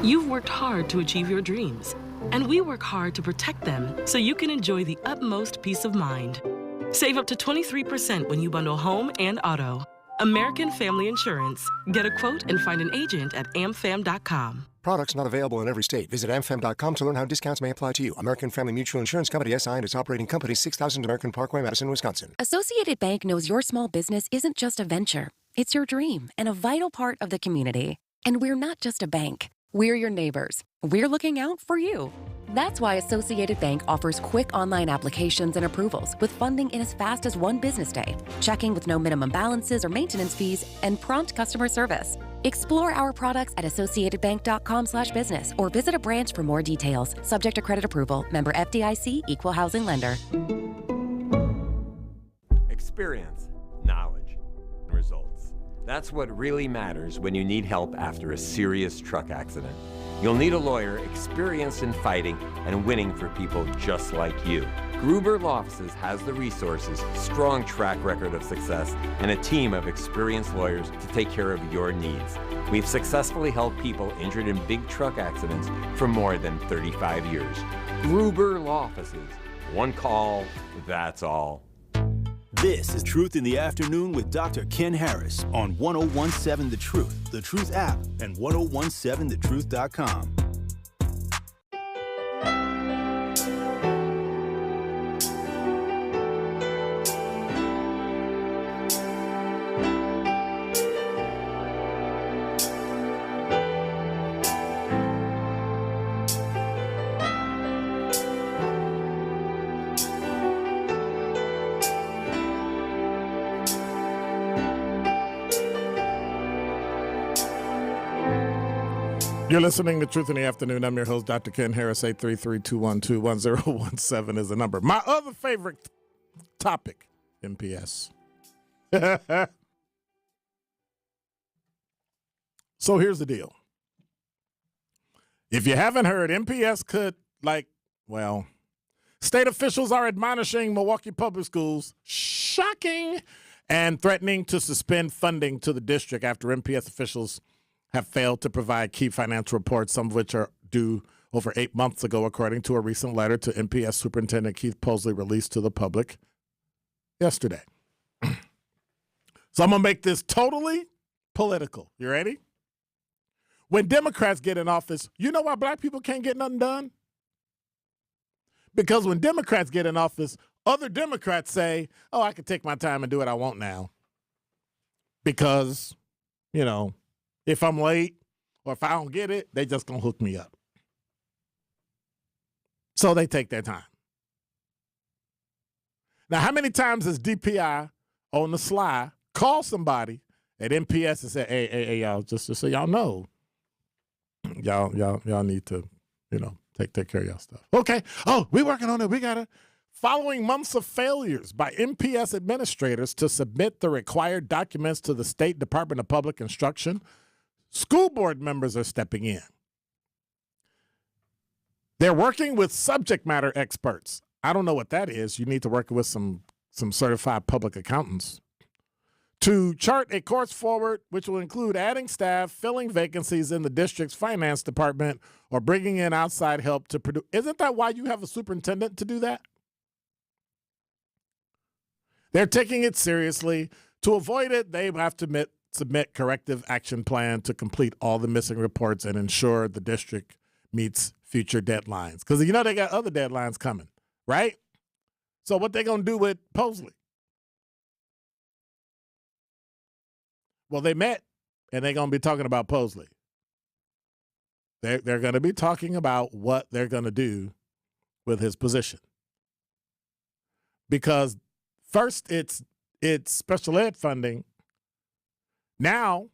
You've worked hard to achieve your dreams, and we work hard to protect them so you can enjoy the utmost peace of mind. Save up to 23% when you bundle home and auto. American Family Insurance. Get a quote and find an agent at amfam.com. Products not available in every state. Visit amfam.com to learn how discounts may apply to you. American Family Mutual Insurance Company, SI, and its operating company, 6000 American Parkway, Madison, Wisconsin. Associated Bank knows your small business isn't just a venture. It's your dream and a vital part of the community. And we're not just a bank. We're your neighbors. We're looking out for you. That's why Associated Bank offers quick online applications and approvals with funding in as fast as one business day, checking with no minimum balances or maintenance fees, and prompt customer service. Explore our products at associatedbank.com/business or visit a branch for more details. Subject to credit approval. Member FDIC, Equal Housing Lender. Experience, knowledge, results. That's what really matters when you need help after a serious truck accident. You'll need a lawyer experienced in fighting and winning for people just like you. Gruber Law Offices has the resources, strong track record of success, and a team of experienced lawyers to take care of your needs. We've successfully helped people injured in big truck accidents for more than 35 years. Gruber Law Offices. One call, that's all. This is Truth in the Afternoon with Dr. Ken Harris on 1017 The Truth app, and 1017thetruth.com. You're listening to Truth in the Afternoon. I'm your host, Dr. Ken Harris. 833-212-1017 is the number. My other favorite topic, MPS. So here's the deal. If you haven't heard, MPS could, state officials are admonishing Milwaukee Public Schools, shocking, and threatening to suspend funding to the district after MPS officials have failed to provide key financial reports, some of which are due over 8 months ago, according to a recent letter to MPS Superintendent Keith Posley released to the public yesterday. So I'm going to make this totally political. You ready? When Democrats get in office, you know why black people can't get nothing done? Because when Democrats get in office, other Democrats say, oh, I can take my time and do what I want now. Because, if I'm late or if I don't get it, they just going to hook me up. So they take their time. Now, how many times has DPI on the sly call somebody at MPS and say, hey, y'all, just so y'all know, y'all need to, Take care of y'all stuff. Okay. Oh, we working on it. We got it. Following months of failures by MPS administrators to submit the required documents to the State Department of Public Instruction, school board members are stepping in. They're working with subject matter experts. I don't know what that is. You need to work with some certified public accountants to chart a course forward, which will include adding staff, filling vacancies in the district's finance department, or bringing in outside help to produce. Isn't that why you have a superintendent to do that? They're taking it seriously. To avoid it, they have to submit corrective action plan to complete all the missing reports and ensure the district meets future deadlines. Because you know they got other deadlines coming, right? So what they going to do with Posley? Well, they met, and they're going to be talking about Posley. They're going to be talking about what they're going to do with his position. Because first, it's special ed funding. Now,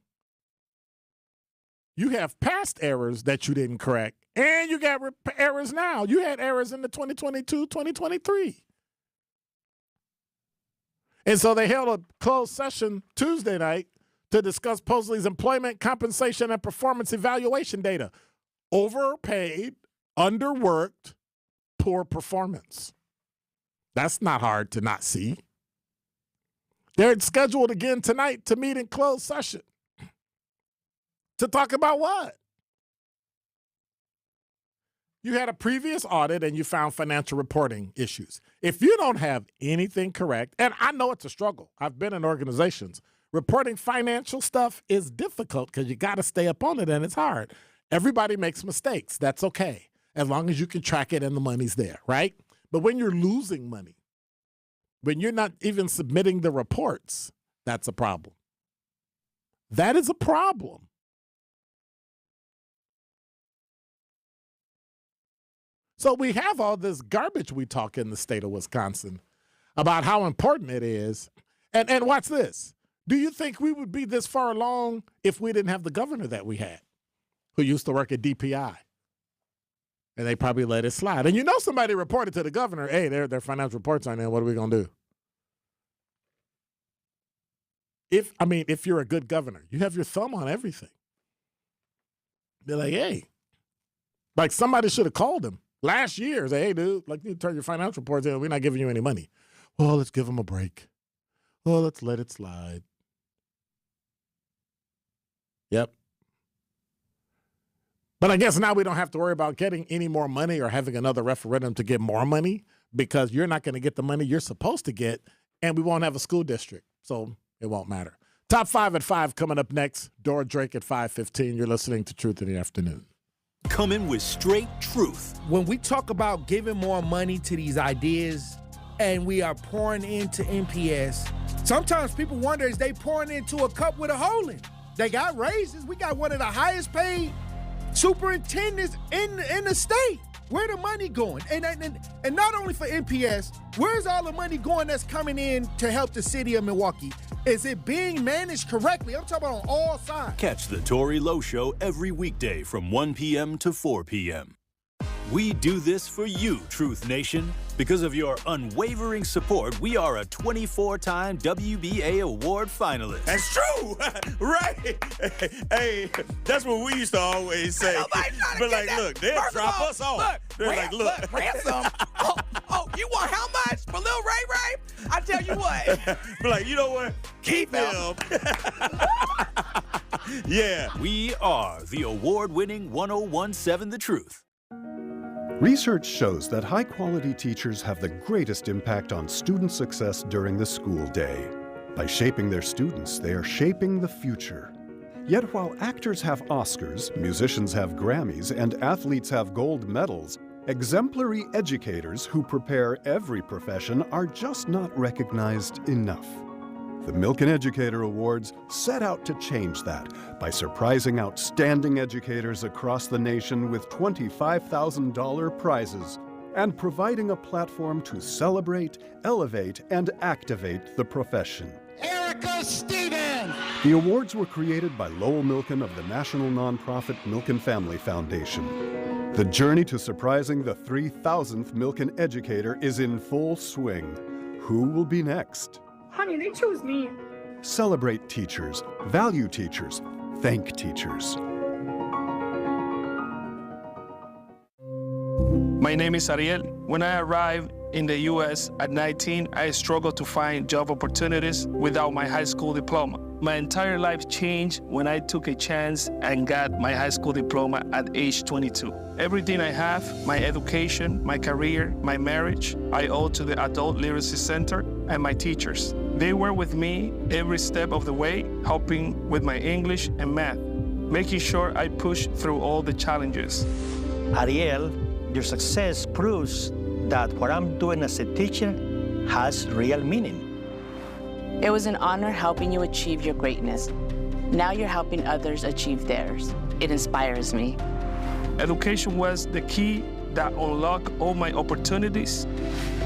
you have past errors that you didn't correct, and you got errors now. You had errors in the 2022-2023. And so they held a closed session Tuesday night to discuss Posley's employment, compensation, and performance evaluation data. Overpaid, underworked, poor performance. That's not hard to not see. They're scheduled again tonight to meet in closed session. To talk about what? You had a previous audit and you found financial reporting issues. If you don't have anything correct, and I know it's a struggle. I've been in organizations. Reporting financial stuff is difficult because you got to stay up on it, and it's hard. Everybody makes mistakes. That's okay, as long as you can track it and the money's there, right? But when you're losing money, when you're not even submitting the reports, that's a problem. That is a problem. So we have all this garbage we talk in the state of Wisconsin about how important it is. And watch this. Do you think we would be this far along if we didn't have the governor that we had, who used to work at DPI? And they probably let it slide. And you know somebody reported to the governor, hey, their financial reports aren't in. What are we going to do? If you're a good governor, you have your thumb on everything. Be like, hey, like somebody should have called him last year. Say, hey, dude, like you turn your financial reports in. We're not giving you any money. Well, let's give them a break. Well, let's let it slide. Yep. But I guess now we don't have to worry about getting any more money or having another referendum to get more money, because you're not going to get the money you're supposed to get, and we won't have a school district. So it won't matter. Top 5 at 5 coming up next. Dora Drake at 5:15. You're listening to Truth in the Afternoon. Coming with straight truth. When we talk about giving more money to these ideas and we are pouring into MPS, sometimes people wonder, is they pouring into a cup with a hole in it? They got raises. We got one of the highest paid superintendents in the state. Where the money going? And not only for MPS, where's all the money going that's coming in to help the city of Milwaukee? Is it being managed correctly? I'm talking about on all sides. Catch the Tory Lowe Show every weekday from 1 p.m. to 4 p.m. We do this for you, Truth Nation. Because of your unwavering support, we are a 24-time WBA Award finalist. That's true, right? Hey, that's what we used to always say. But like, look, they'll drop us off. They're like, look, ransom. Oh, you want how much for Lil Ray Ray? I tell you what. But like, you know what? Keep him. Yeah. We are the award-winning 1017 The Truth. Research shows that high-quality teachers have the greatest impact on student success during the school day. By shaping their students, they are shaping the future. Yet while actors have Oscars, musicians have Grammys, and athletes have gold medals, exemplary educators who prepare every profession are just not recognized enough. The Milken Educator Awards set out to change that by surprising outstanding educators across the nation with $25,000 prizes and providing a platform to celebrate, elevate, and activate the profession. Erica Stevens! The awards were created by Lowell Milken of the national nonprofit Milken Family Foundation. The journey to surprising the 3,000th Milken educator is in full swing. Who will be next? Honey, they chose me. Celebrate teachers, value teachers, thank teachers. My name is Ariel. When I arrived in the U.S. at 19, I struggled to find job opportunities without my high school diploma. My entire life changed when I took a chance and got my high school diploma at age 22. Everything I have, my education, my career, my marriage, I owe to the Adult Literacy Center and my teachers. They were with me every step of the way, helping with my English and math, making sure I pushed through all the challenges. Ariel, your success proves that what I'm doing as a teacher has real meaning. It was an honor helping you achieve your greatness. Now you're helping others achieve theirs. It inspires me. Education was the key that unlocked all my opportunities.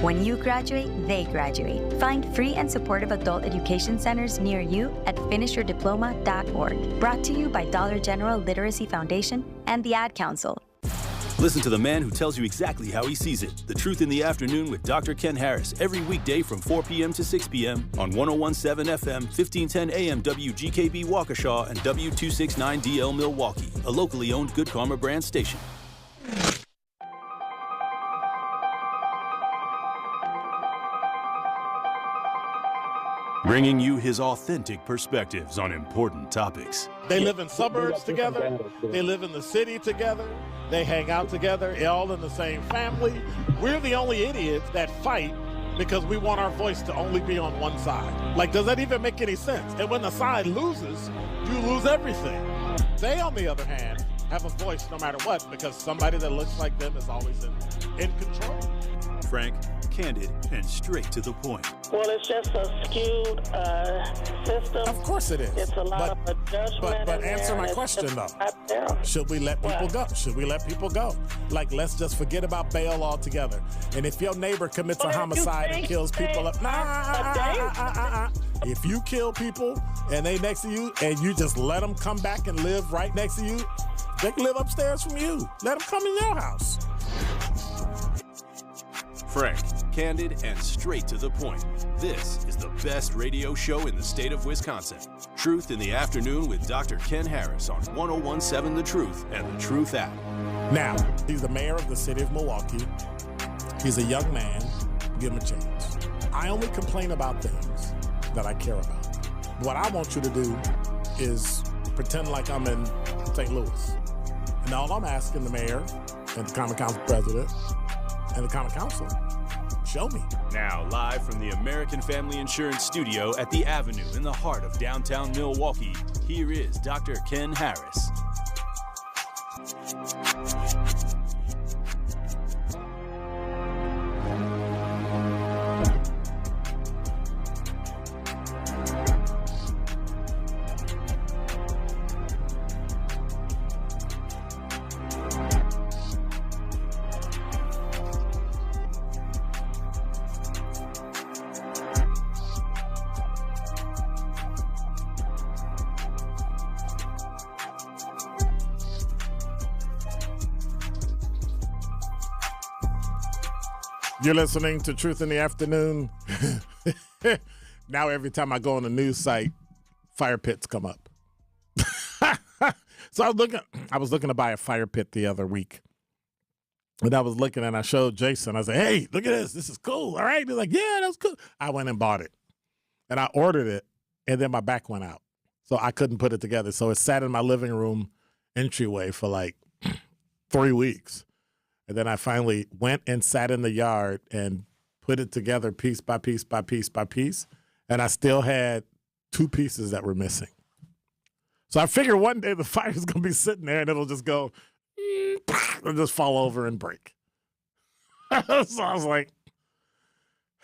When you graduate, they graduate. Find free and supportive adult education centers near you at finishyourdiploma.org. Brought to you by Dollar General Literacy Foundation and the Ad Council. Listen to the man who tells you exactly how he sees it. The Truth in the Afternoon with Dr. Ken Harris every weekday from 4 p.m. to 6 p.m. on 101.7 FM, 1510 AM WGKB Waukesha and W269DL Milwaukee, a locally owned Good Karma brand station. Bringing you his authentic perspectives on important topics. They live in suburbs together. They live in the city together. They hang out together, all in the same family. We're the only idiots that fight because we want our voice to only be on one side. Like, does that even make any sense? And when the side loses, you lose everything. They, on the other hand, have a voice no matter what because somebody that looks like them is always in control. Frank, candid, and straight to the point. Well, it's just a skewed system. Of course it is. It's a lot of judgment. But answer my question, though. Should we let people go? Should we let people go? Like, let's just forget about bail altogether. And if your neighbor commits a homicide and kills people up, if you kill people and they next to you and you just let them come back and live right next to you, they can live upstairs from you. Let them come in your house. Frank, candid, and straight to the point. This is the best radio show in the state of Wisconsin. Truth in the Afternoon with Dr. Ken Harris on 101.7 The Truth and The Truth app. Now, he's the mayor of the city of Milwaukee. He's a young man. Give him a chance. I only complain about things that I care about. What I want you to do is pretend like I'm in St. Louis. And all I'm asking the mayor and the Common Council president and the Common Council, show me. Now, live from the American Family Insurance Studio at the Avenue in the heart of downtown Milwaukee, here is Dr. Ken Harris. You're listening to Truth in the Afternoon. Now every time I go on a news site, fire pits come up. So I was looking to buy a fire pit the other week. And I was looking and I showed Jason. I said, hey, look at this. This is cool. All right. He's like, yeah, that's cool. I went and bought it. And I ordered it. And then my back went out. So I couldn't put it together. So it sat in my living room entryway for like 3 weeks. And then I finally went and sat in the yard and put it together piece by piece by piece by piece. And I still had 2 pieces that were missing. So I figured one day the fire's going to be sitting there and it'll just go, it'll just fall over and break. So I was like,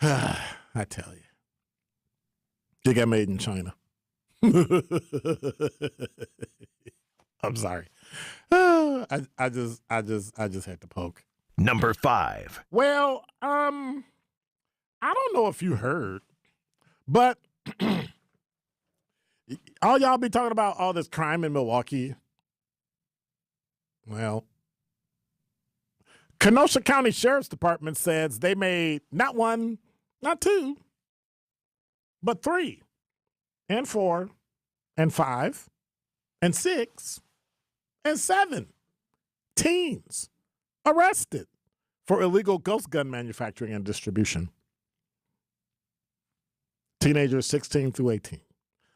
I tell you. It got made in China. I'm sorry. I just had to poke. Number 5. Well, I don't know if you heard, but all y'all be talking about all this crime in Milwaukee. Well, Kenosha County Sheriff's Department says they made not one, not two, but 3 and 4 and 5 and 6 and 7 teens arrested for illegal ghost gun manufacturing and distribution. Teenagers 16 through 18.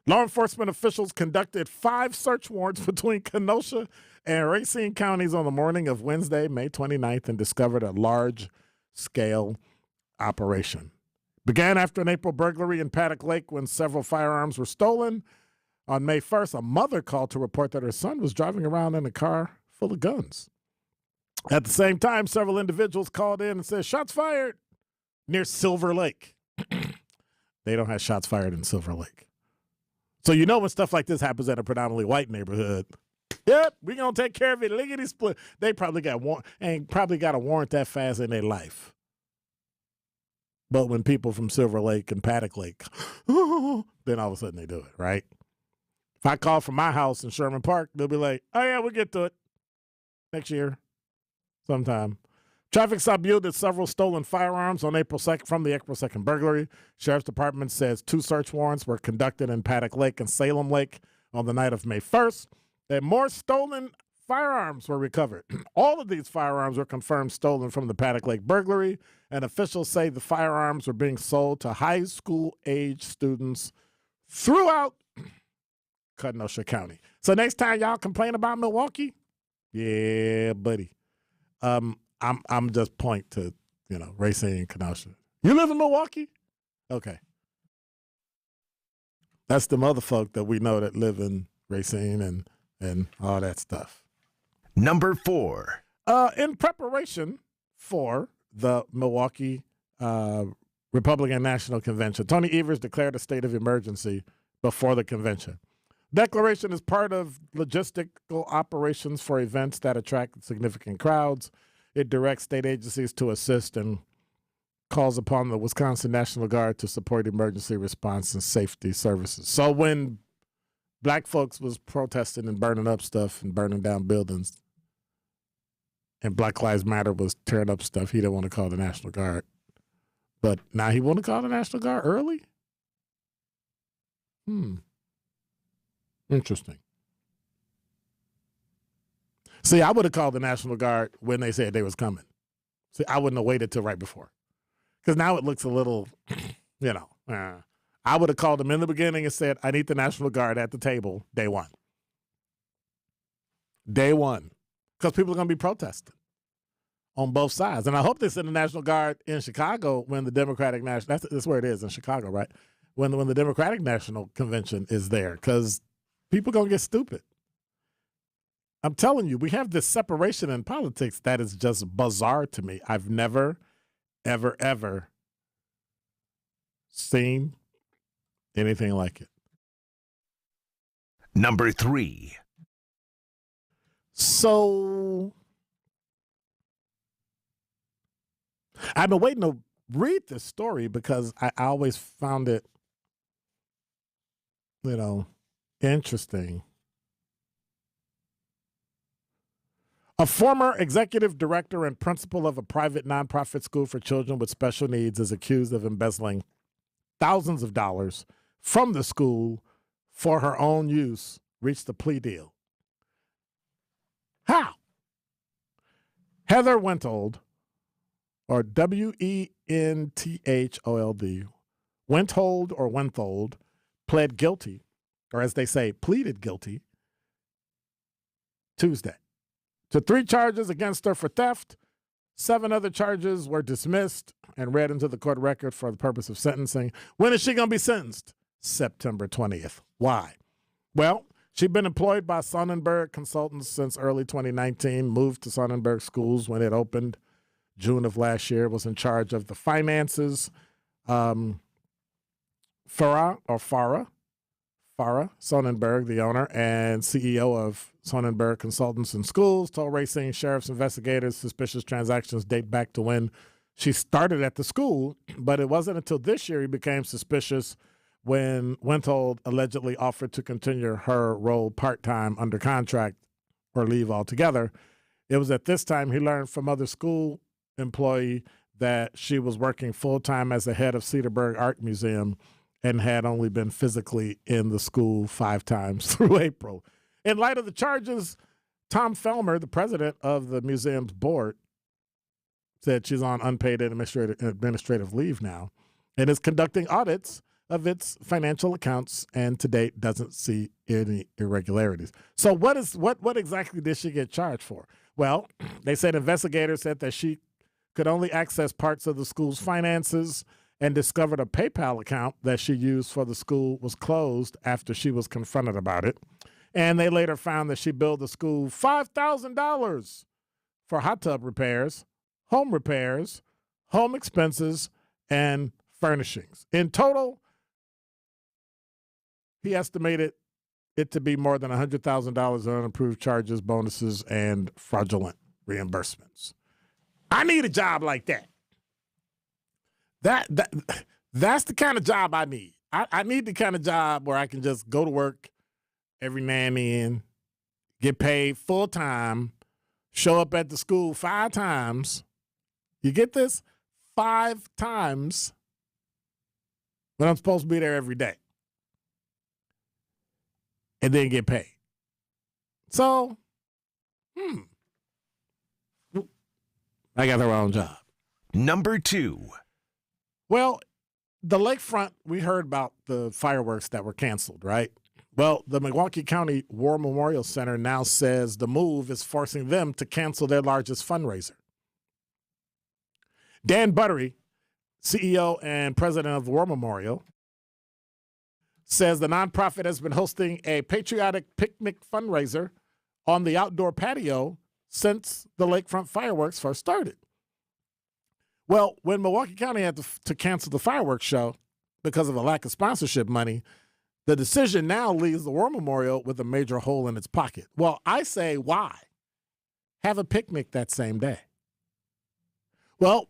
Law enforcement officials conducted 5 search warrants between Kenosha and Racine counties on the morning of Wednesday, May 29th, and discovered a large-scale operation. Began after an April burglary in Paddock Lake when several firearms were stolen. On May 1st, a mother called to report that her son was driving around in a car full of guns. At the same time, several individuals called in and said, shots fired near Silver Lake. They don't have shots fired in Silver Lake. So you know when stuff like this happens in a predominantly white neighborhood, yep, we're going to take care of it. Lickety split. They probably got a warrant that fast in their life. But when people from Silver Lake and Paddock Lake, then all of a sudden they do it, right? If I call from my house in Sherman Park, they'll be like, oh, yeah, we'll get to it next year sometime. Traffic stop yielded several stolen firearms on April 2nd from the April 2nd burglary. Sheriff's Department says 2 search warrants were conducted in Paddock Lake and Salem Lake on the night of May 1st. And more stolen firearms were recovered. All of these firearms were confirmed stolen from the Paddock Lake burglary, and officials say the firearms were being sold to high school-age students throughout Kenosha County. So next time y'all complain about Milwaukee, yeah, buddy. I'm just point to, Racine and Kenosha. You live in Milwaukee? Okay. That's the other folk that we know that live in Racine and all that stuff. Number 4. In preparation for the Milwaukee Republican National Convention, Tony Evers declared a state of emergency before the convention. Declaration is part of logistical operations for events that attract significant crowds. It directs state agencies to assist and calls upon the Wisconsin National Guard to support emergency response and safety services. So when black folks was protesting and burning up stuff and burning down buildings, and Black Lives Matter was tearing up stuff, he didn't want to call the National Guard. But now he want to call the National Guard early? Interesting. See, I would have called the National Guard when they said they was coming. See, I wouldn't have waited till right before. Because now it looks a little, I would have called them in the beginning and said, I need the National Guard at the table day one. Day one. Because people are going to be protesting on both sides. And I hope they send the National Guard in Chicago when the Democratic National, that's where it is, in Chicago, right? When the Democratic National Convention is there. Because people are going to get stupid. I'm telling you, we have this separation in politics that is just bizarre to me. I've never, ever, ever seen anything like it. Number 3. So I've been waiting to read this story because I always found it, interesting. A former executive director and principal of a private nonprofit school for children with special needs is accused of embezzling thousands of dollars from the school for her own use, reached a plea deal. How? Heather Wenthold, or Wenthold, Wenthold, pled guilty, or as they say, pleaded guilty, Tuesday, to 3 charges against her for theft. 7 other charges were dismissed and read into the court record for the purpose of sentencing. When is she going to be sentenced? September 20th. Why? Well, she'd been employed by Sonnenberg Consultants since early 2019, moved to Sonnenberg Schools when it opened June of last year, was in charge of the finances. Farah Sonnenberg, the owner and CEO of Sonnenberg Consultants and Schools, told Racine Sheriff's investigators suspicious transactions date back to when she started at the school, but it wasn't until this year he became suspicious when Wenthold allegedly offered to continue her role part-time under contract or leave altogether. It was at this time he learned from other school employee that she was working full-time as the head of Cedarburg Art Museum and had only been physically in the school 5 times through April. In light of the charges, Tom Felmer, the president of the museum's board, said she's on unpaid administrative leave now and is conducting audits of its financial accounts and to date doesn't see any irregularities. So what exactly did she get charged for? Well, they said investigators said that she could only access parts of the school's finances and discovered a PayPal account that she used for the school was closed after she was confronted about it. And they later found that she billed the school $5,000 for hot tub repairs, home expenses, and furnishings. In total, he estimated it to be more than $100,000 in unapproved charges, bonuses, and fraudulent reimbursements. I need a job like that. That's the kind of job I need. I need the kind of job where I can just go to work every now and then, get paid full time, show up at the school 5 times. You get this? 5 times when I'm supposed to be there every day. And then get paid. So, I got the wrong job. Number 2. Well, the lakefront, we heard about the fireworks that were canceled, right? Well, the Milwaukee County War Memorial Center now says the move is forcing them to cancel their largest fundraiser. Dan Buttery, CEO and president of the War Memorial, says the nonprofit has been hosting a patriotic picnic fundraiser on the outdoor patio since the lakefront fireworks first started. Well, when Milwaukee County had to cancel the fireworks show because of a lack of sponsorship money, the decision now leaves the War Memorial with a major hole in its pocket. Well, I say, why? Have a picnic that same day. Well,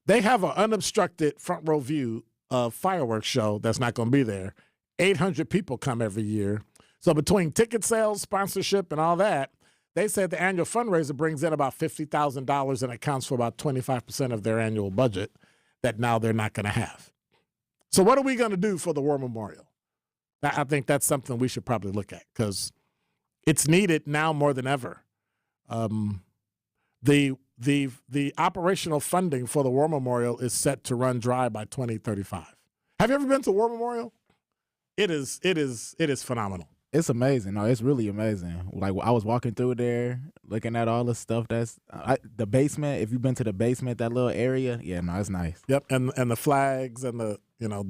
they have an unobstructed front row view of fireworks show that's not going to be there. 800 people come every year. So between ticket sales, sponsorship, and all that, they said the annual fundraiser brings in about $50,000 and accounts for about 25% of their annual budget that now they're not going to have. So what are we going to do for the War Memorial? I think that's something we should probably look at because it's needed now more than ever. The operational funding for the War Memorial is set to run dry by 2035. Have you ever been to War Memorial? It is phenomenal. It's amazing. No, it's really amazing. Like I was walking through there, looking at all the stuff that's the basement. If you've been to the basement, that little area, yeah, no, it's nice. Yep, and the flags and the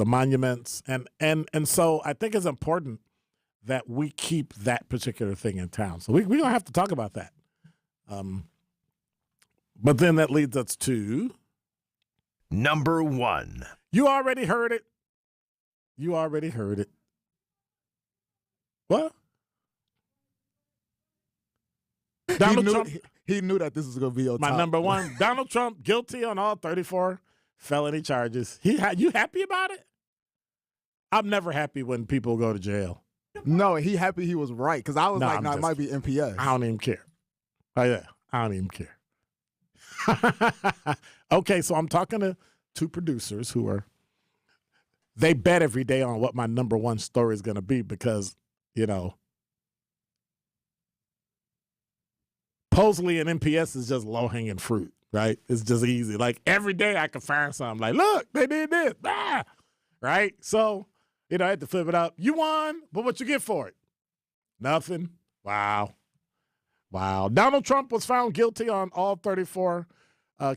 monuments and so I think it's important that we keep that particular thing in town. So we're gonna have to talk about that. But then that leads us to number 1. You already heard it. What? Donald Trump. He knew that this was going to be my top. Number 1. Donald Trump guilty on all 34 felony charges. You happy about it? I'm never happy when people go to jail. No, he happy he was right because I was it might be MPS. I don't even care. Oh yeah, I don't even care. Okay, so I'm talking to 2 producers who they bet every day on what my number 1 story is going to be because, Posley and MPS is just low-hanging fruit, right? It's just easy. Like every day I can find something like, look, they did this, right? So, I had to flip it up. You won, but what you get for it? Nothing. Wow. Donald Trump was found guilty on all 34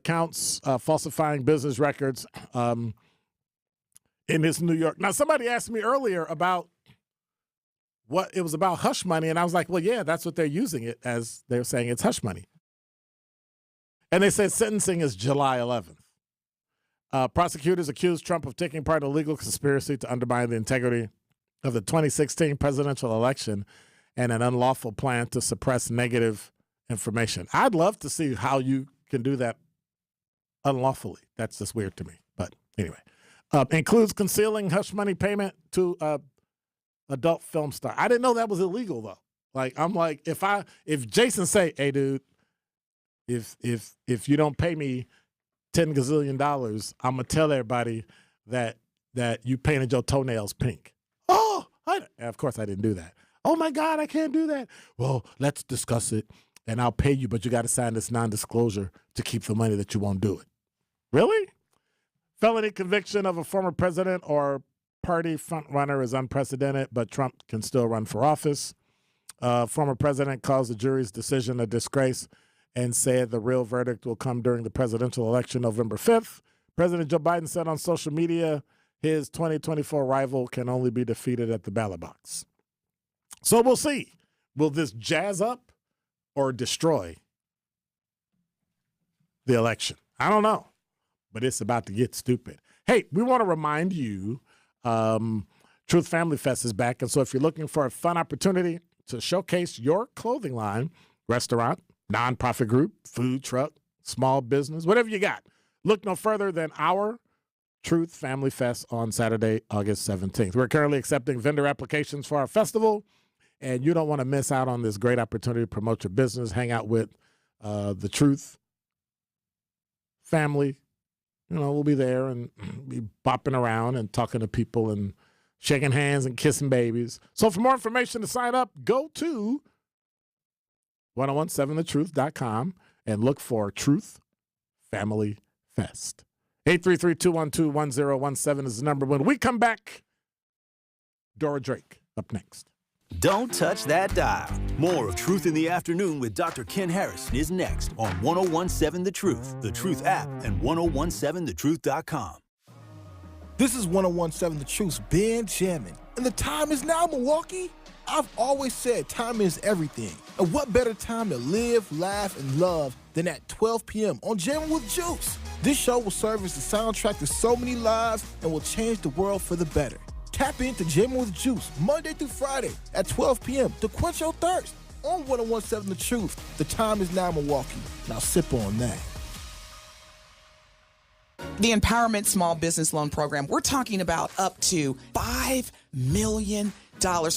counts falsifying business records in his New York. Now, somebody asked me earlier about what it was about hush money, and I was like, well, yeah, that's what they're using it as. They're saying it's hush money. And they said sentencing is July 11th. Prosecutors accused Trump of taking part in a legal conspiracy to undermine the integrity of the 2016 presidential election and an unlawful plan to suppress negative information. I'd love to see how you can do that unlawfully. That's just weird to me. But anyway, includes concealing hush money payment to adult film star. I didn't know that was illegal though. Like I'm like, if Jason say, hey dude, if you don't pay me $10 gazillion, I'm gonna tell everybody that you painted your toenails pink. Oh, of course I didn't do that. Oh my God, I can't do that. Well, let's discuss it, and I'll pay you, but you got to sign this non-disclosure to keep the money that you won't do it. Really? Felony conviction of a former president or party frontrunner is unprecedented, but Trump can still run for office. Former president calls the jury's decision a disgrace and said the real verdict will come during the presidential election November 5th. President Joe Biden said on social media his 2024 rival can only be defeated at the ballot box. So we'll see. Will this jazz up or destroy the election? I don't know, but it's about to get stupid. Hey, we want to remind you Truth Family Fest is back. And so if you're looking for a fun opportunity to showcase your clothing line, restaurant, nonprofit group, food truck, small business, whatever you got, look no further than our Truth Family Fest on Saturday, August 17th. We're currently accepting vendor applications for our festival, and you don't want to miss out on this great opportunity to promote your business, hang out with the Truth family. You know, we'll be there and be bopping around and talking to people and shaking hands and kissing babies. So for more information to sign up, go to 1017thetruth.com and look for Truth Family Fest. 833-212-1017 is the number. When we come back, Dora Drake up next. Don't touch that dial. More of Truth in the Afternoon with Dr. Ken Harrison is next on 1017 The Truth, the Truth app, and 1017thetruth.com. This is 1017 The Truth's Ben Jamin, and the time is now, Milwaukee. I've always said time is everything, and what better time to live, laugh, and love than at 12 p.m. on Jamming with Juice. This show will serve as the soundtrack to so many lives and will change the world for the better. Tap into Jamming with Juice Monday through Friday at 12 p.m. to quench your thirst on 1017 The Truth. The time is now, Milwaukee. Now sip on that. The Empowerment Small Business Loan Program, we're talking about up to $5 million,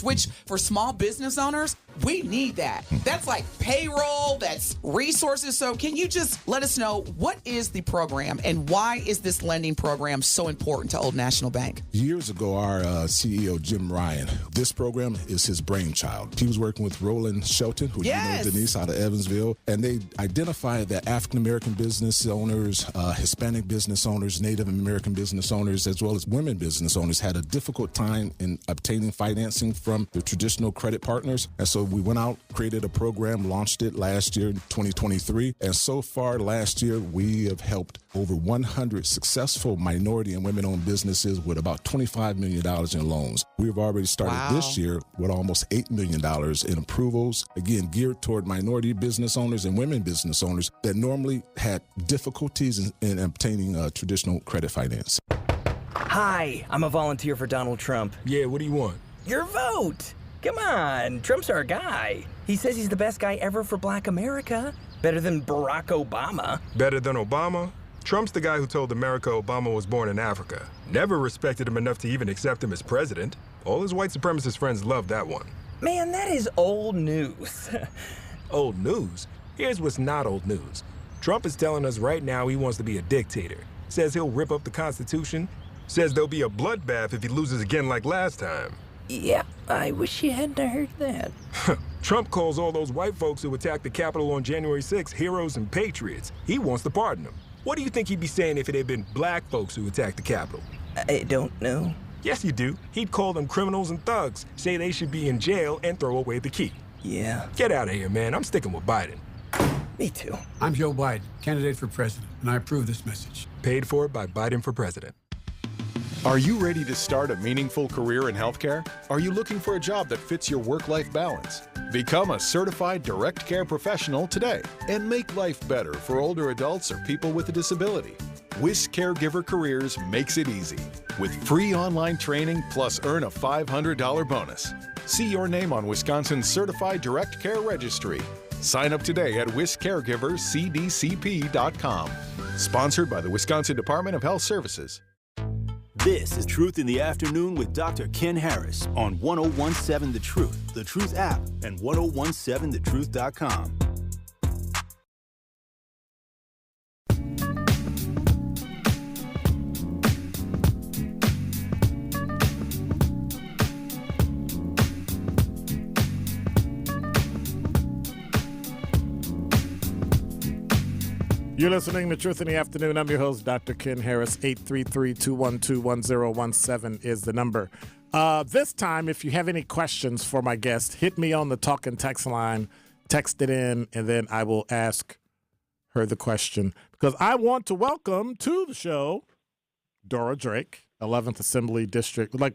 which for small business owners, we need that. That's like payroll, that's resources. So can you just let us know, what is the program and why is this lending program so important to Old National Bank? Years ago, our CEO, Jim Ryan, this program is his brainchild. He was working with Roland Shelton, who you know, Denise, out of Evansville, and they identified that African-American business owners, Hispanic business owners, Native American business owners, as well as women business owners had a difficult time in obtaining financing from the traditional credit partners. And so we went out, created a program, launched it last year, 2023. And so far last year, we have helped over 100 successful minority and women-owned businesses with about $25 million in loans. We've already started this year with almost $8 million in approvals, again, geared toward minority business owners and women business owners that normally had difficulties in obtaining traditional credit finance. Hi, I'm a volunteer for Donald Trump. Yeah, what do you want? Your vote. Come on, Trump's our guy. He says he's the best guy ever for Black America. Better than Barack Obama. Better than Obama? Trump's the guy who told America Obama was born in Africa. Never respected him enough to even accept him as president. All his white supremacist friends loved that one. Man, that is old news. Old news? Here's what's not old news. Trump is telling us right now he wants to be a dictator. Says he'll rip up the Constitution. Says there'll be a bloodbath if he loses again like last time. Yeah, I wish you hadn't heard that. Trump calls all those white folks who attacked the Capitol on January 6th heroes and patriots. He wants to pardon them. What do you think he'd be saying if it had been black folks who attacked the Capitol? I don't know. Yes, you do. He'd call them criminals and thugs, say they should be in jail, and throw away the key. Yeah. Get out of here, man. I'm sticking with Biden. Me too. I'm Joe Biden, candidate for president, and I approve this message. Paid for by Biden for president. Are you ready to start a meaningful career in healthcare? Are you looking for a job that fits your work-life balance? Become a certified direct care professional today and make life better for older adults or people with a disability. WIS Caregiver Careers makes it easy with free online training plus earn a $500 bonus. See your name on Wisconsin's Certified Direct Care Registry. Sign up today at wiscaregivercdcp.com. Sponsored by the Wisconsin Department of Health Services. This is Truth in the Afternoon with Dr. Ken Harris on 1017 The Truth app, and 1017thetruth.com. You're listening to Truth in the Afternoon. I'm your host, Dr. Ken Harris. 833-212-1017 is the number. This time, if you have any questions for my guest, hit me on the talk and text line, text it in, and then I will ask her the question. Because I want to welcome to the show Dora Drake, 11th Assembly District, like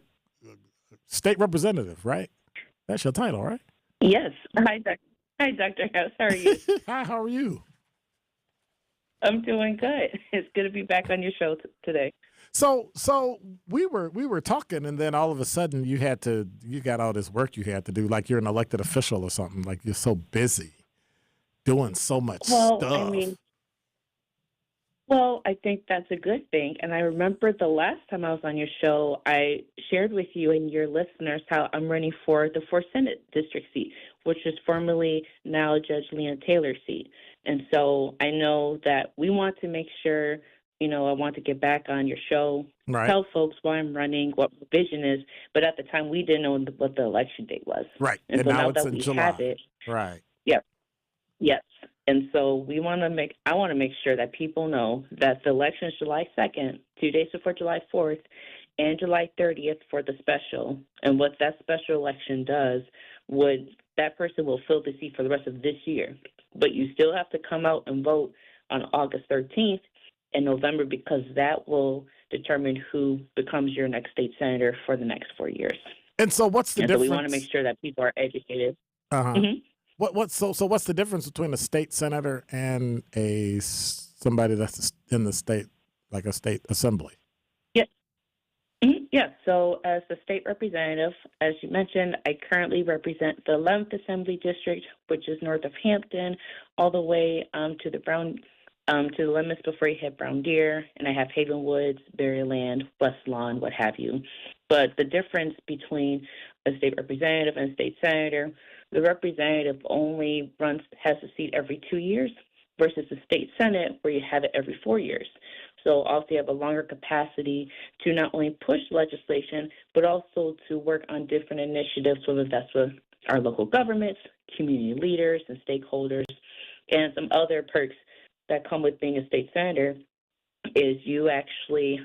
state representative, right? That's your title, right? Yes. Hi, Dr. House. How are you? Hi, how are you? I'm doing good. It's good to be back on your show today. So we were talking, and then all of a sudden you got all this work you had to do, like you're an elected official or something. Like you're so busy doing so much stuff. I think that's a good thing. And I remember the last time I was on your show, I shared with you and your listeners how I'm running for the 4th Senate District seat, which is formerly now Judge Leon Taylor's seat. And so I know that we want to make sure, I want to get back on your show, right. Tell folks why I'm running, what my vision is. But at the time, we didn't know what the election date was. Right. And so now it's that in we July. have it. Right. Yep. Yes. And so I want to make sure that people know that the election is July 2nd, 2 days before July 4th, and July 30th for the special. And what that special election does that person will fill the seat for the rest of this year. But you still have to come out and vote on August 13th in November, because that will determine who becomes your next state senator for the next 4 years. And so what's the difference? So we want to make sure that people are educated. Uh-huh. Mm-hmm. So what's the difference between a state senator and somebody that's in the state, like a state assembly? Yeah, so as the state representative, as you mentioned, I currently represent the 11th Assembly District, which is north of Hampton, all the way to the limits before you hit Brown Deer, and I have Haven Woods, Berryland, West Lawn, what have you. But the difference between a state representative and a state senator, the representative only has a seat every 2 years versus the state senate where you have it every 4 years. So also you have a longer capacity to not only push legislation, but also to work on different initiatives, whether that's with our local governments, community leaders, and stakeholders, and some other perks that come with being a state senator is you actually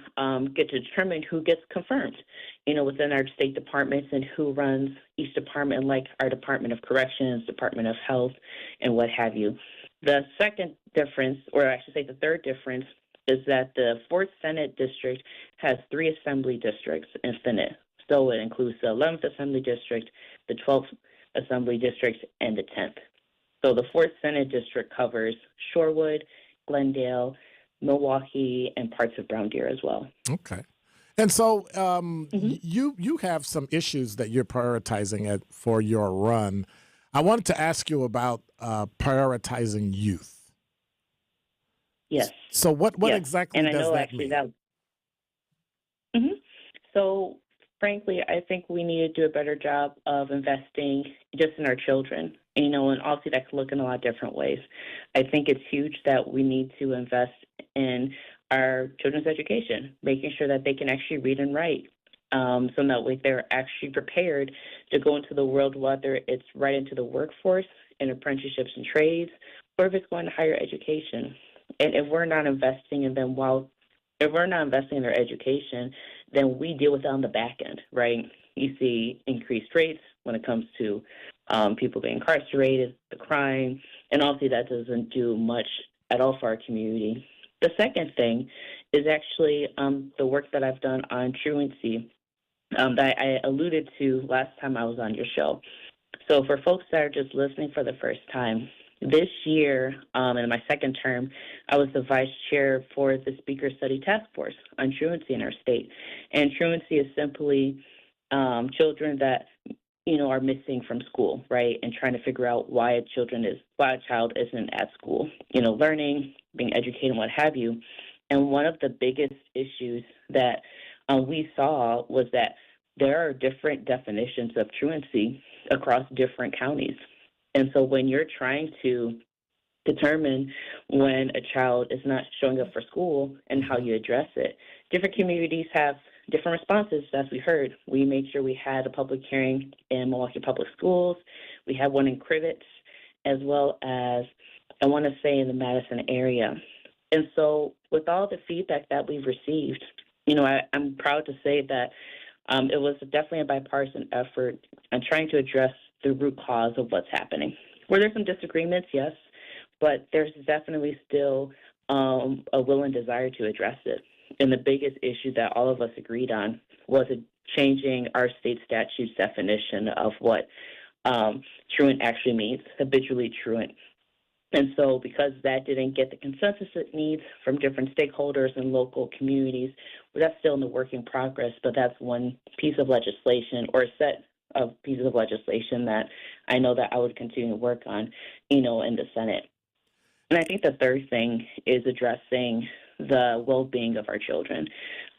get to determine who gets confirmed, within our state departments and who runs each department, like our Department of Corrections, Department of Health, and what have you. The second difference, or I should say the third difference, is that the 4th Senate District has 3 assembly districts in it. So it includes the 11th Assembly District, the 12th Assembly District, and the 10th. So the 4th Senate District covers Shorewood, Glendale, Milwaukee, and parts of Brown Deer as well. Okay. And so you have some issues that you're prioritizing for your run. I wanted to ask you about prioritizing youth. Yes. So what exactly does that mean? So frankly, I think we need to do a better job of investing just in our children. And obviously that can look in a lot of different ways. I think it's huge that we need to invest in our children's education, making sure that they can actually read and write. So that way they're actually prepared to go into the world, whether it's right into the workforce, in apprenticeships and trades, or if it's going to higher education. And if we're not investing in them if we're not investing in their education, then we deal with it on the back end, right? You see increased rates when it comes to people being incarcerated, the crime, and obviously that doesn't do much at all for our community. The second thing is actually the work that I've done on truancy that I alluded to last time I was on your show. So for folks that are just listening for the first time, this year, in my second term, I was the vice chair for the Speaker Study Task Force on truancy in our state. And truancy is simply children that, are missing from school, right, and trying to figure out why a child isn't at school, learning, being educated, and what have you. And one of the biggest issues that we saw was that there are different definitions of truancy across different counties. And so when you're trying to determine when a child is not showing up for school and how you address it, different communities have different responses, as we heard. We made sure we had a public hearing in Milwaukee Public Schools. We had one in Crivets, as well as, I want to say, in the Madison area. And so with all the feedback that we've received, I'm proud to say that it was definitely a bipartisan effort on trying to address the root cause of what's happening. Were there some disagreements? Yes, but there's definitely still a will and desire to address it. And the biggest issue that all of us agreed on was changing our state statute's definition of what truant actually means, habitually truant. And so because that didn't get the consensus it needs from different stakeholders and local communities, well, that's still in the work in progress, but that's one piece of legislation or a set of pieces of legislation that I know that I would continue to work on, in the Senate. And I think the third thing is addressing the well-being of our children.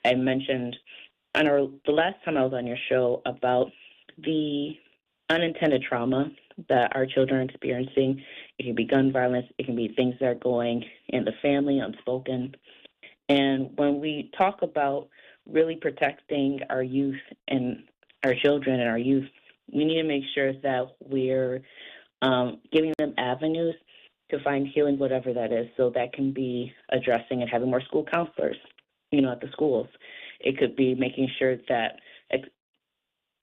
I mentioned the last time I was on your show about the unintended trauma that our children are experiencing. It can be gun violence. It can be things that are going in the family, unspoken. And when we talk about really protecting our youth and our children and our youth, we need to make sure that we're giving them avenues to find healing, whatever that is. So that can be addressing and having more school counselors, at the schools. It could be making sure that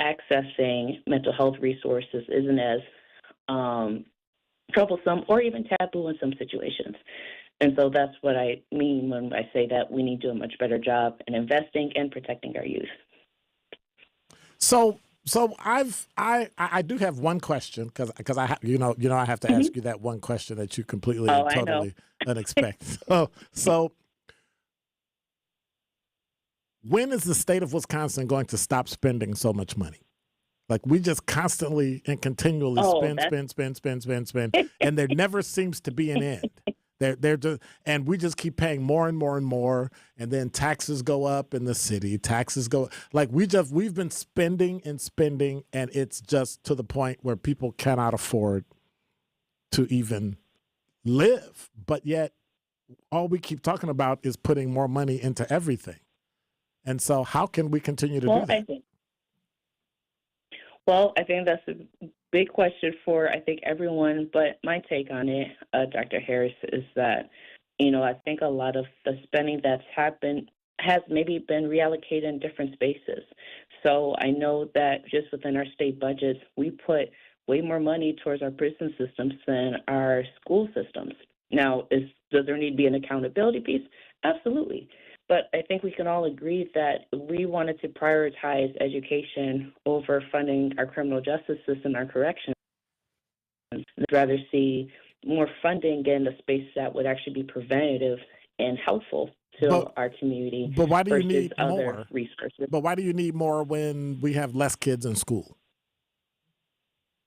accessing mental health resources isn't as troublesome or even taboo in some situations. And so that's what I mean when I say that we need to do a much better job in investing and protecting our youth. So I do have one question because I I have to ask you that one question that you completely and totally unexpected. So when is the state of Wisconsin going to stop spending so much money? Like we just constantly and continually spend, and there never seems to be an end. And we just keep paying more and more and more, and then taxes go up in the city. Taxes go like we've been spending and spending, and it's just to the point where people cannot afford to even live. But yet, all we keep talking about is putting more money into everything. And so, how can we continue to do that? I think that's a big question for, everyone. But my take on it, Dr. Harris, is that, I think a lot of the spending that's happened has maybe been reallocated in different spaces. So I know that just within our state budgets, we put way more money towards our prison systems than our school systems. Now, does there need to be an accountability piece? Absolutely. But I think we can all agree that we wanted to prioritize education over funding our criminal justice system, our corrections. I'd rather see more funding get in the space that would actually be preventative and helpful to our community. But why do you need other more resources? But why do you need more when we have less kids in school?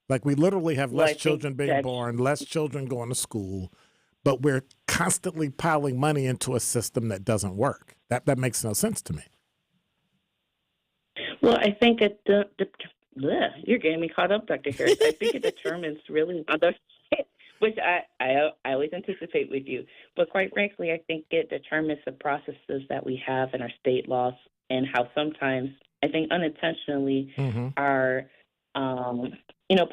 Like we literally have less children being born, less children going to school. But we're constantly piling money into a system that doesn't work. That makes no sense to me. Well, I think you're getting me caught up, Dr. Harris. I think it determines really other, which I always anticipate with you. But quite frankly, I think it determines the processes that we have in our state laws and how sometimes, I think unintentionally, our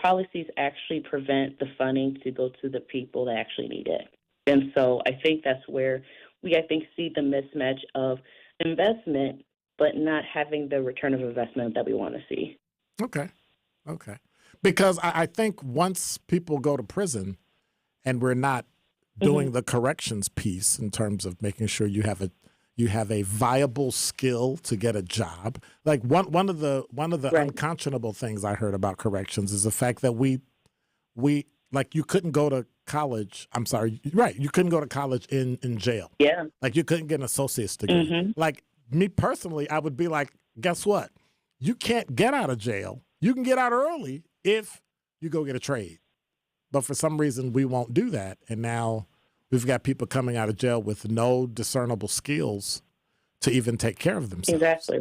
policies actually prevent the funding to go to the people that actually need it. And so I think that's where we, see the mismatch of investment, but not having the return of investment that we want to see. Okay. Because I think once people go to prison and we're not doing the corrections piece in terms of making sure you have a viable skill to get a job. Like one of the unconscionable things I heard about corrections is the fact that we like you couldn't go to college. I'm sorry, right? You couldn't go to college in jail. Yeah. Like you couldn't get an associate's degree. Like me personally, I would be like, guess what? You can't get out of jail. You can get out early if you go get a trade. But for some reason, we won't do that, and now we've got people coming out of jail with no discernible skills to even take care of themselves. Exactly.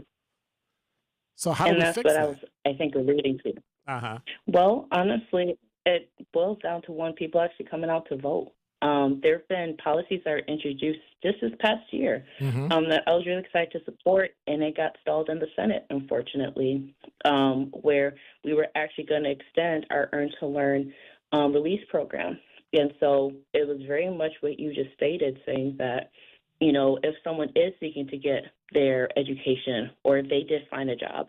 So how do we fix that? And that's what I was alluding to. Well, honestly, it boils down to people actually coming out to vote. There have been policies that are introduced just this past year that I was really excited to support, and it got stalled in the Senate, unfortunately, where we were actually going to extend our Earn to Learn release program. And so it was very much what you just stated, saying that, if someone is seeking to get their education or if they did find a job,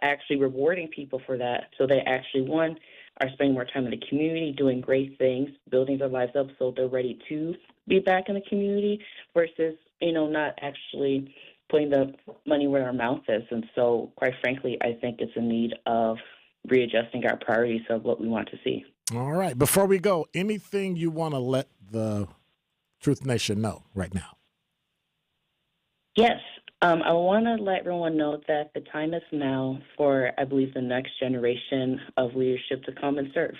actually rewarding people for that so they actually, one, are spending more time in the community, doing great things, building their lives up so they're ready to be back in the community versus, not actually putting the money where our mouth is. And so, quite frankly, I think it's in need of readjusting our priorities of what we want to see. All right. Before we go, anything you want to let the Truth Nation know right now? Yes. I want to let everyone know that the time is now for, I believe, the next generation of leadership to come and serve.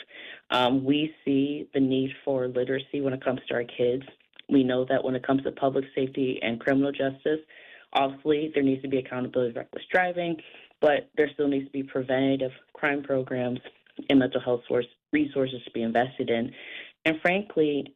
We see the need for literacy when it comes to our kids. We know that when it comes to public safety and criminal justice, obviously there needs to be accountability of reckless driving, but there still needs to be preventative crime programs and mental health resources to be invested in. And frankly,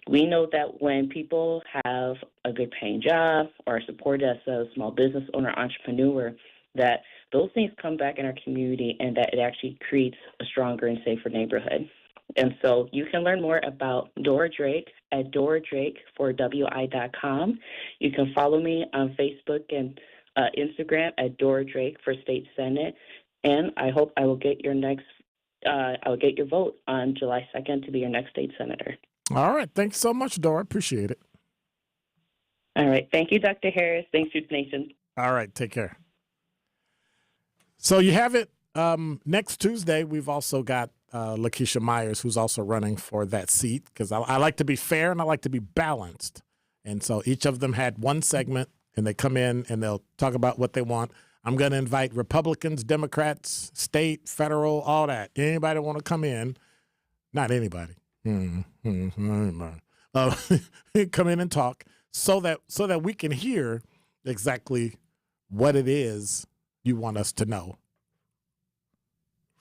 we know that when people have a good paying job or are supported as a small business owner, entrepreneur, that those things come back in our community and that it actually creates a stronger and safer neighborhood. And so you can learn more about Dora Drake at DoraDrakeForWI.com. You can follow me on Facebook and Instagram at Dora Drake for State Senate. And I hope I will get your vote on July 2nd to be your next state senator. All right. Thanks so much, Dora. Appreciate it. All right. Thank you, Dr. Harris. Thanks, Truth Nation. All right. Take care. So you have it next Tuesday. We've also got Lakeisha Myers, who's also running for that seat, because I like to be fair and I like to be balanced. And so each of them had one segment, and they come in and they'll talk about what they want. I'm going to invite Republicans, Democrats, state, federal, all that. Anybody want to come in? Not anybody. Come in and talk so that we can hear exactly what it is you want us to know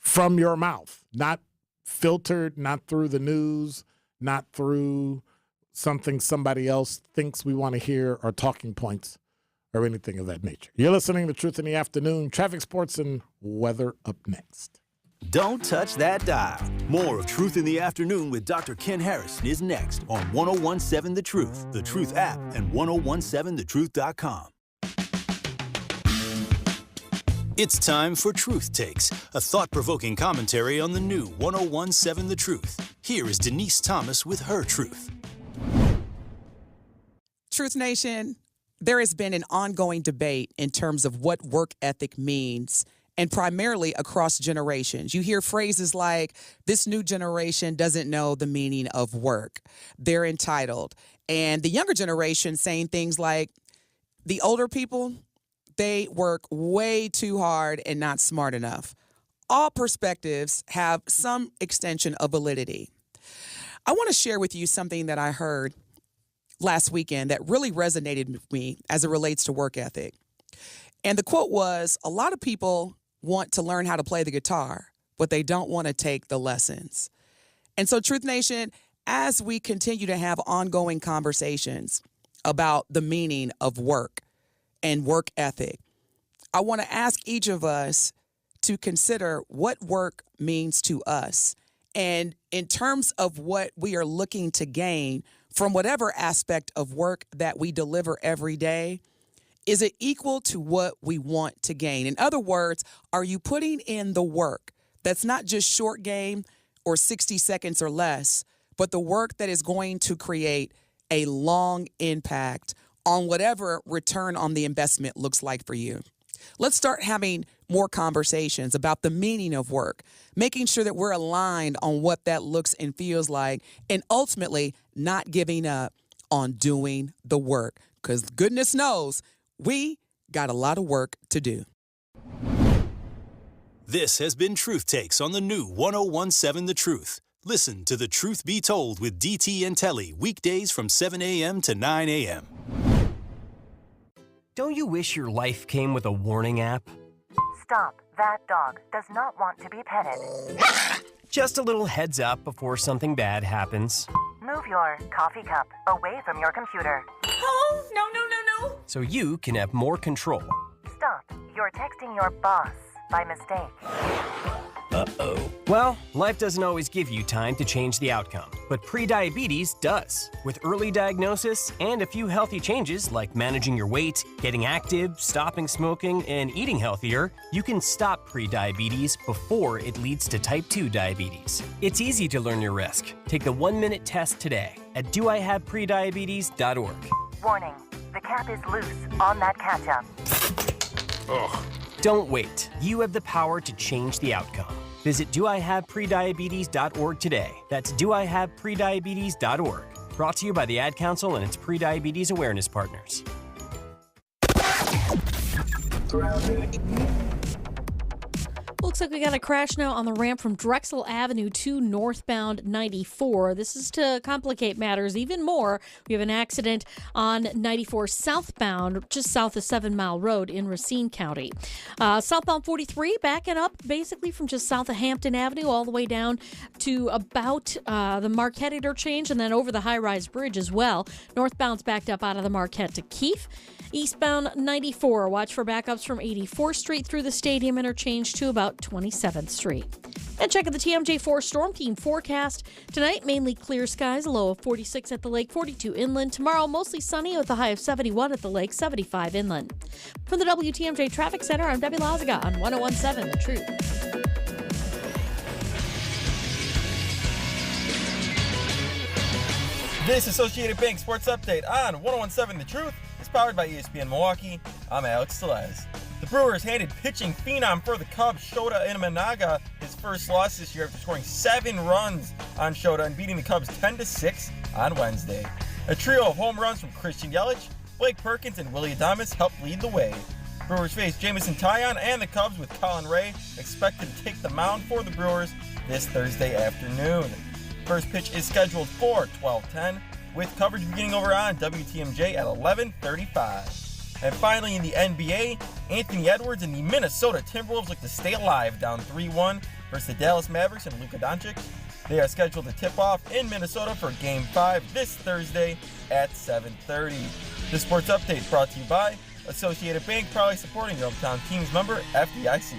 from your mouth, not filtered, not through the news, not through something somebody else thinks we want to hear or talking points or anything of that nature. You're listening to Truth in the Afternoon. Traffic, sports, and weather up next. Don't touch that dial. More of Truth in the Afternoon with Dr. Ken Harrison is next on 1017 The Truth, The Truth app, and 1017thetruth.com. It's time for Truth Takes, a thought-provoking commentary on the new 1017 The Truth. Here is Denise Thomas with her truth. Truth Nation, there has been an ongoing debate in terms of what work ethic means, and primarily across generations. You hear phrases like, this new generation doesn't know the meaning of work. They're entitled. And the younger generation saying things like, the older people, they work way too hard and not smart enough. All perspectives have some extension of validity. I want to share with you something that I heard last weekend that really resonated with me as it relates to work ethic. And the quote was, a lot of people want to learn how to play the guitar, but they don't want to take the lessons. And so, Truth Nation, as we continue to have ongoing conversations about the meaning of work and work ethic, I want to ask each of us to consider what work means to us. And in terms of what we are looking to gain from whatever aspect of work that we deliver every day, is it equal to what we want to gain? In other words, are you putting in the work that's not just short game or 60 seconds or less, but the work that is going to create a long impact on whatever return on the investment looks like for you? Let's start having more conversations about the meaning of work, making sure that we're aligned on what that looks and feels like, and ultimately not giving up on doing the work, because goodness knows we got a lot of work to do. This has been Truth Takes on the new 1017 The Truth. Listen to The Truth Be Told with DT and Tellez weekdays from 7 a.m. to 9 a.m. Don't you wish your life came with a warning app? Stop. That dog does not want to be petted. Just a little heads up before something bad happens. Move your coffee cup away from your computer. Oh, no. So you can have more control. Stop. You're texting your boss by mistake. Uh-oh. Well, life doesn't always give you time to change the outcome, but prediabetes does. With early diagnosis and a few healthy changes like managing your weight, getting active, stopping smoking, and eating healthier, you can stop prediabetes before it leads to type 2 diabetes. It's easy to learn your risk. Take the 1-minute test today at doihaveprediabetes.org. Warning, the cap is loose on that catch-up. Ugh. Don't wait. You have the power to change the outcome. Visit doihaveprediabetes.org today. That's doihaveprediabetes.org. Brought to you by the Ad Council and its prediabetes awareness partners. Looks like we got a crash now on the ramp from Drexel Avenue to northbound 94. This is to complicate matters even more. We have an accident on 94 southbound, just south of 7 Mile Road in Racine County. Southbound 43 backing up basically from just south of Hampton Avenue all the way down to about the Marquette interchange and then over the high-rise bridge as well. Northbound's backed up out of the Marquette to Keefe. Eastbound 94, watch for backups from 84th Street through the Stadium interchange to about 27th Street. And check out the TMJ4 Storm Team forecast. Tonight, mainly clear skies, a low of 46 at the lake, 42 inland. Tomorrow, mostly sunny with a high of 71 at the lake, 75 inland. From the WTMJ Traffic Center, I'm Debbie Lazaga on 101.7 The Truth. This Associated Bank Sports Update on 101.7 The Truth is powered by ESPN Milwaukee. I'm Alex Tellez. The Brewers handed pitching phenom for the Cubs, Shota Imanaga, his first loss this year after scoring 7 runs on Shota and beating the Cubs 10-6 on Wednesday. A trio of home runs from Christian Yelich, Blake Perkins, and Willie Adames helped lead the way. Brewers face Jamison Taillon and the Cubs with Colin Ray expected to take the mound for the Brewers this Thursday afternoon. First pitch is scheduled for 12:10, with coverage beginning over on WTMJ at 11:35. And finally in the NBA, Anthony Edwards and the Minnesota Timberwolves look to stay alive, down 3-1 versus the Dallas Mavericks and Luka Doncic. They are scheduled to tip off in Minnesota for Game 5 this Thursday at 7:30. This sports update brought to you by Associated Bank, proudly supporting your hometown teams, member FDIC.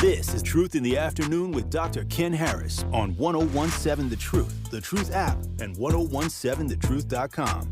This is Truth in the Afternoon with Dr. Ken Harris on 101.7 The Truth, The Truth app, and 1017thetruth.com.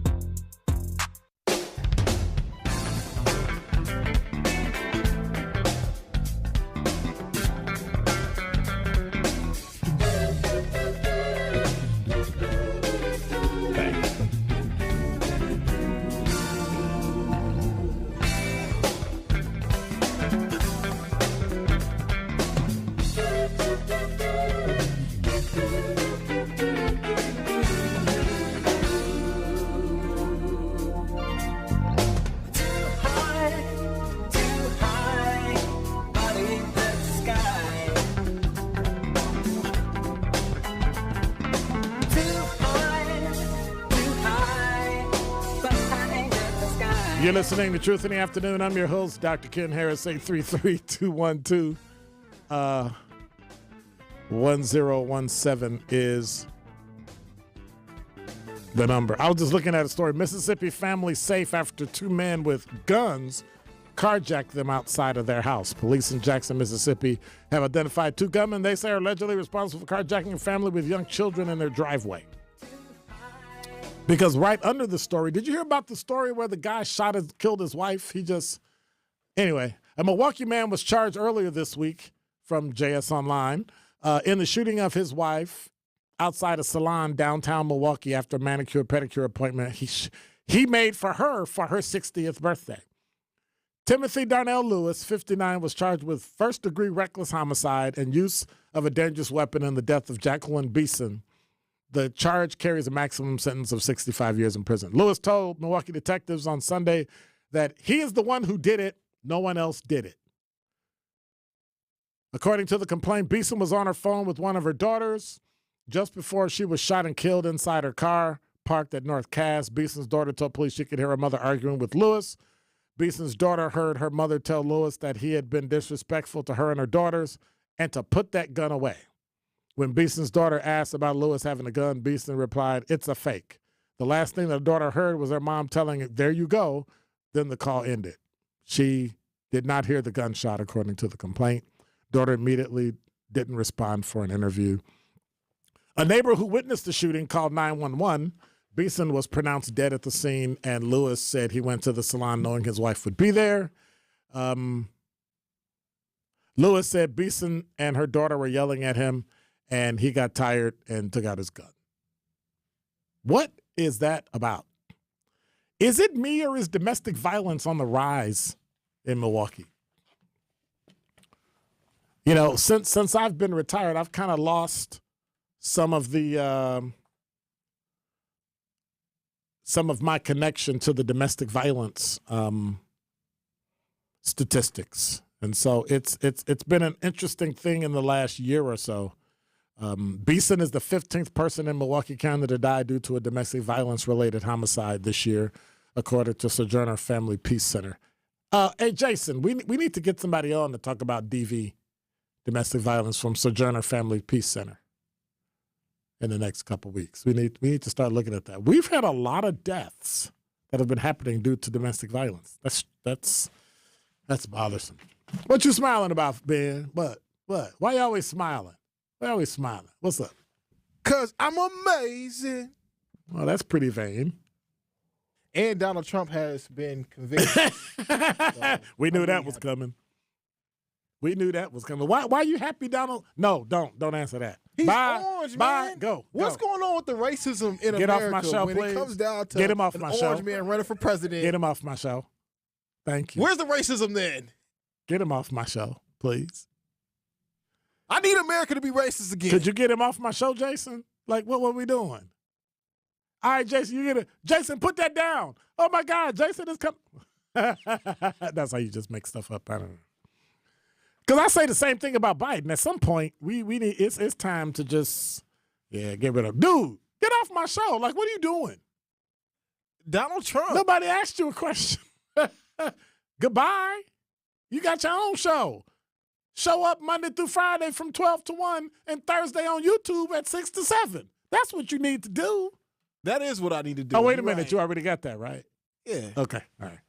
You're listening to Truth in the Afternoon. I'm your host, Dr. Ken Harris, 833-212-1017 is the number. I was just looking at a story. Mississippi family safe after 2 men with guns carjacked them outside of their house. Police in Jackson, Mississippi have identified 2 gunmen they say are allegedly responsible for carjacking a family with young children in their driveway. Because right under the story, did you hear about the story where the guy killed his wife? Anyway, a Milwaukee man was charged earlier this week from JS Online in the shooting of his wife outside a salon downtown Milwaukee after a manicure-pedicure appointment he made for her 60th birthday. Timothy Darnell Lewis, 59, was charged with first-degree reckless homicide and use of a dangerous weapon in the death of Jacqueline Beeson. The charge carries a maximum sentence of 65 years in prison. Lewis told Milwaukee detectives on Sunday that he is the one who did it. No one else did it. According to the complaint, Beeson was on her phone with one of her daughters just before she was shot and killed inside her car parked at North Cass. Beeson's daughter told police she could hear her mother arguing with Lewis. Beeson's daughter heard her mother tell Lewis that he had been disrespectful to her and her daughters and to put that gun away. When Beeson's daughter asked about Lewis having a gun, Beeson replied, "It's a fake." The last thing the daughter heard was her mom telling her, "There you go." Then the call ended. She did not hear the gunshot, according to the complaint. Daughter immediately didn't respond for an interview. A neighbor who witnessed the shooting called 911. Beeson was pronounced dead at the scene, and Lewis said he went to the salon knowing his wife would be there. Lewis said Beeson and her daughter were yelling at him, and he got tired and took out his gun. What is that about? Is it me, or is domestic violence on the rise in Milwaukee? You know, since I've been retired, I've kind of lost some of my connection to the domestic violence statistics, and so it's been an interesting thing in the last year or so. Beeson is the 15th person in Milwaukee County to die due to a domestic violence-related homicide this year, according to Sojourner Family Peace Center. Hey, Jason, we need to get somebody on to talk about DV, domestic violence, from Sojourner Family Peace Center in the next couple of weeks. We need to start looking at that. We've had a lot of deaths that have been happening due to domestic violence. That's bothersome. What you smiling about, Ben? What? Why you always smiling? Why always smiling? What's up? 'Cause I'm amazing. Well, that's pretty vain. And Donald Trump has been convicted. We knew that was coming. We knew that was coming. Why are you happy, Donald? No, don't answer that. He's bye, orange, bye, man. go. What's going on with the racism in Get America off my show, when please. it comes down to Get him off an my orange show. man running for president? Get him off my show. Thank you. Where's the racism then? Get him off my show, please. I need America to be racist again. Could you get him off my show, Jason? Like, what were we doing? All right, Jason, you get it. Jason, put that down. Oh, my God, Jason is coming. That's how you just make stuff up. I don't know. Because I say the same thing about Biden. At some point, we need it's time to just, get rid of. Dude, get off my show. Like, what are you doing? Donald Trump. Nobody asked you a question. Goodbye. You got your own show. Show up Monday through Friday from 12 to 1 and Thursday on YouTube at 6 to 7. That's what you need to do. That is what I need to do. Oh, wait a You're minute. right. You already got that, right? Yeah. Okay. All right.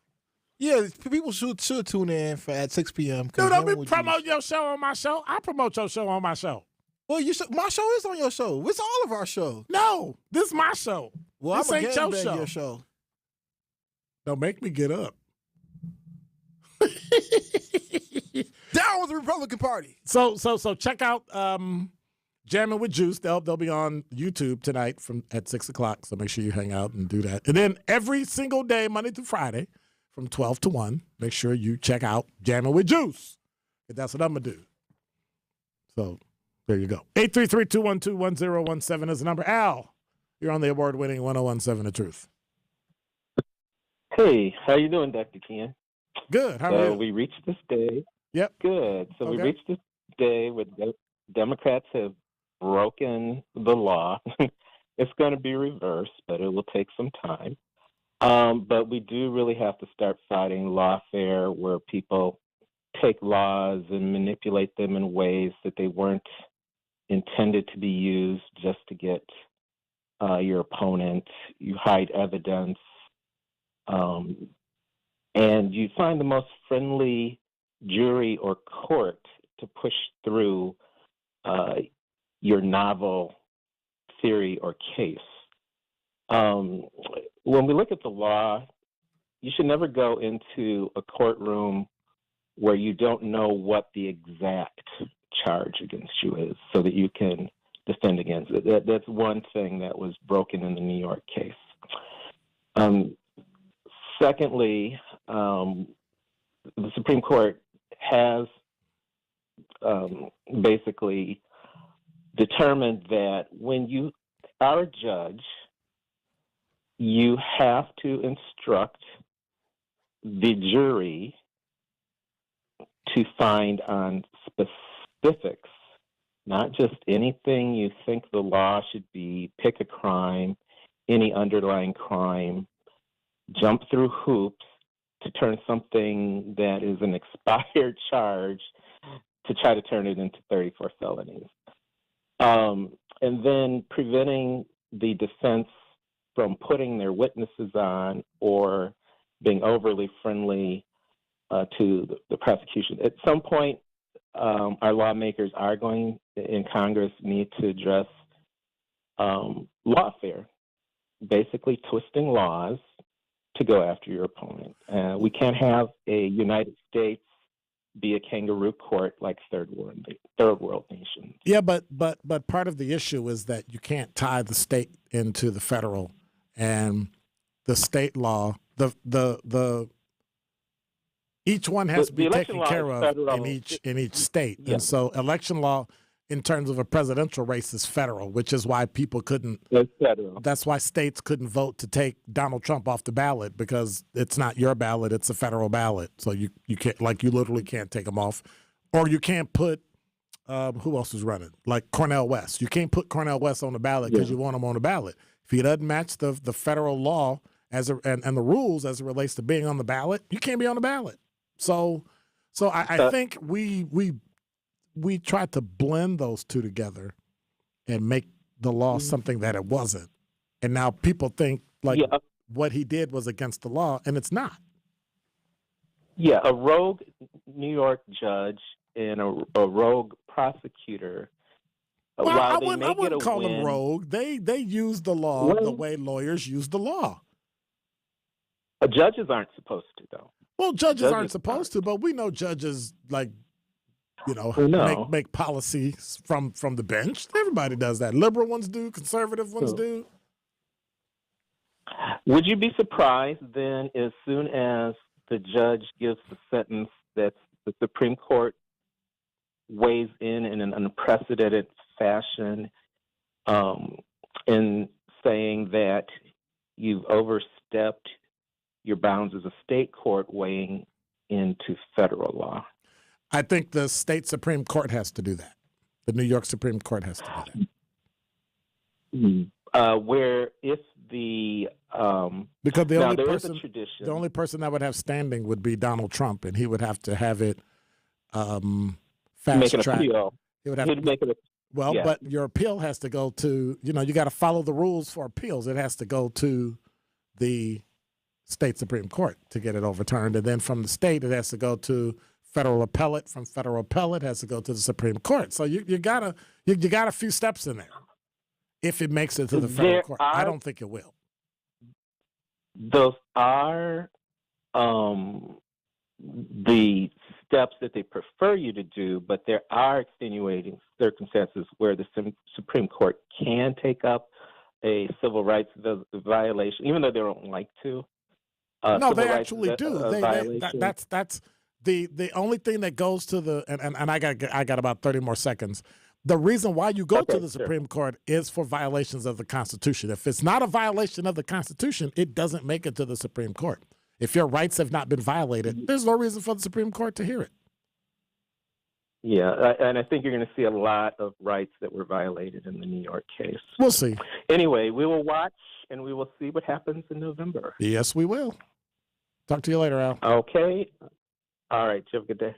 Yeah, people should tune in at 6 p.m. Dude, don't be promote your show on my show. I promote your show on my show. Well, my show is on your show. It's all of our show. No, this is my show. Well, this I'm ain't a your show. Don't make me get up. Down with the Republican Party. So check out Jamming with Juice. They'll be on YouTube tonight at 6 o'clock. So make sure you hang out and do that. And then every single day, Monday through Friday, from 12 to 1, make sure you check out Jamming with Juice. That's what I'm going to do. So there you go. 833-212-1017 is the number. Al, you're on the award-winning 1017 The Truth. Hey, how you doing, Dr. Ken? Good. How are you? We reached this day. Yep. Good. So we Okay. reached this day where Democrats have broken the law. It's going to be reversed, but it will take some time. But we do really have to start fighting lawfare, where people take laws and manipulate them in ways that they weren't intended to be used, just to get your opponent. You hide evidence. And you find the most friendly jury or court to push through your novel theory or case. When we look at the law, you should never go into a courtroom where you don't know what the exact charge against you is, so that you can defend against it. That's one thing that was broken in the New York case. Secondly, the Supreme Court has basically determined that when you are a judge, you have to instruct the jury to find on specifics, not just anything you think the law should be. Pick a crime, any underlying crime, jump through hoops to turn something that is an expired charge to try to turn it into 34 felonies. And then preventing the defense from putting their witnesses on or being overly friendly to the prosecution. At some point, our lawmakers are going in Congress need to address lawfare, basically twisting laws to go after your opponent. We can't have a United States be a kangaroo court like third world nations. Yeah, but part of the issue is that you can't tie the state into the federal, and the state law. The each one has to be taken care of in each state, and so election law, in terms of a presidential race, is federal, which is why people couldn't. It's federal. That's why states couldn't vote to take Donald Trump off the ballot, because it's not your ballot; it's a federal ballot. So you can't, you literally can't take him off, or you can't put who else is running, like Cornel West. You can't put Cornel West on the ballot because you want him on the ballot. If he doesn't match the federal law and the rules as it relates to being on the ballot, you can't be on the ballot. So I think we tried to blend those two together and make the law something that it wasn't. And now people think what he did was against the law, and it's not. Yeah, a rogue New York judge and a rogue prosecutor. Well, I wouldn't call them rogue. They use the law the way lawyers use the law. Judges aren't supposed to, though. Well, judges aren't supposed to, but we know judges make policies from the bench. Everybody does that. Liberal ones do, conservative ones do. Would you be surprised then, as soon as the judge gives the sentence, that the Supreme Court weighs in an unprecedented fashion in saying that you've overstepped your bounds as a state court, weighing into federal law? I think the state Supreme Court has to do that. The New York Supreme Court has to do that. Where if the because the only person that would have standing would be Donald Trump, and he would have to have it fast track. He would have to make it. But your appeal has to go to you got to follow the rules for appeals. It has to go to the state Supreme Court to get it overturned, and then from the state it has to go to federal appellate. From federal appellate it has to go to the Supreme Court. So you got a few steps in there. If it makes it to the federal court, I don't think it will. Those are the steps that they prefer you to do, but there are extenuating circumstances where the Supreme Court can take up a civil rights violation, even though they don't like to. No, they actually do. That's the only thing that goes to the and I got about 30 more seconds. The reason why you go to the Supreme Court is for violations of the Constitution. If it's not a violation of the Constitution, it doesn't make it to the Supreme Court. If your rights have not been violated, there's no reason for the Supreme Court to hear it. Yeah, and I think you're going to see a lot of rights that were violated in the New York case. We'll see. Anyway, we will watch and we will see what happens in November. Yes, we will. Talk to you later, Al. Okay. All right. You have a good day.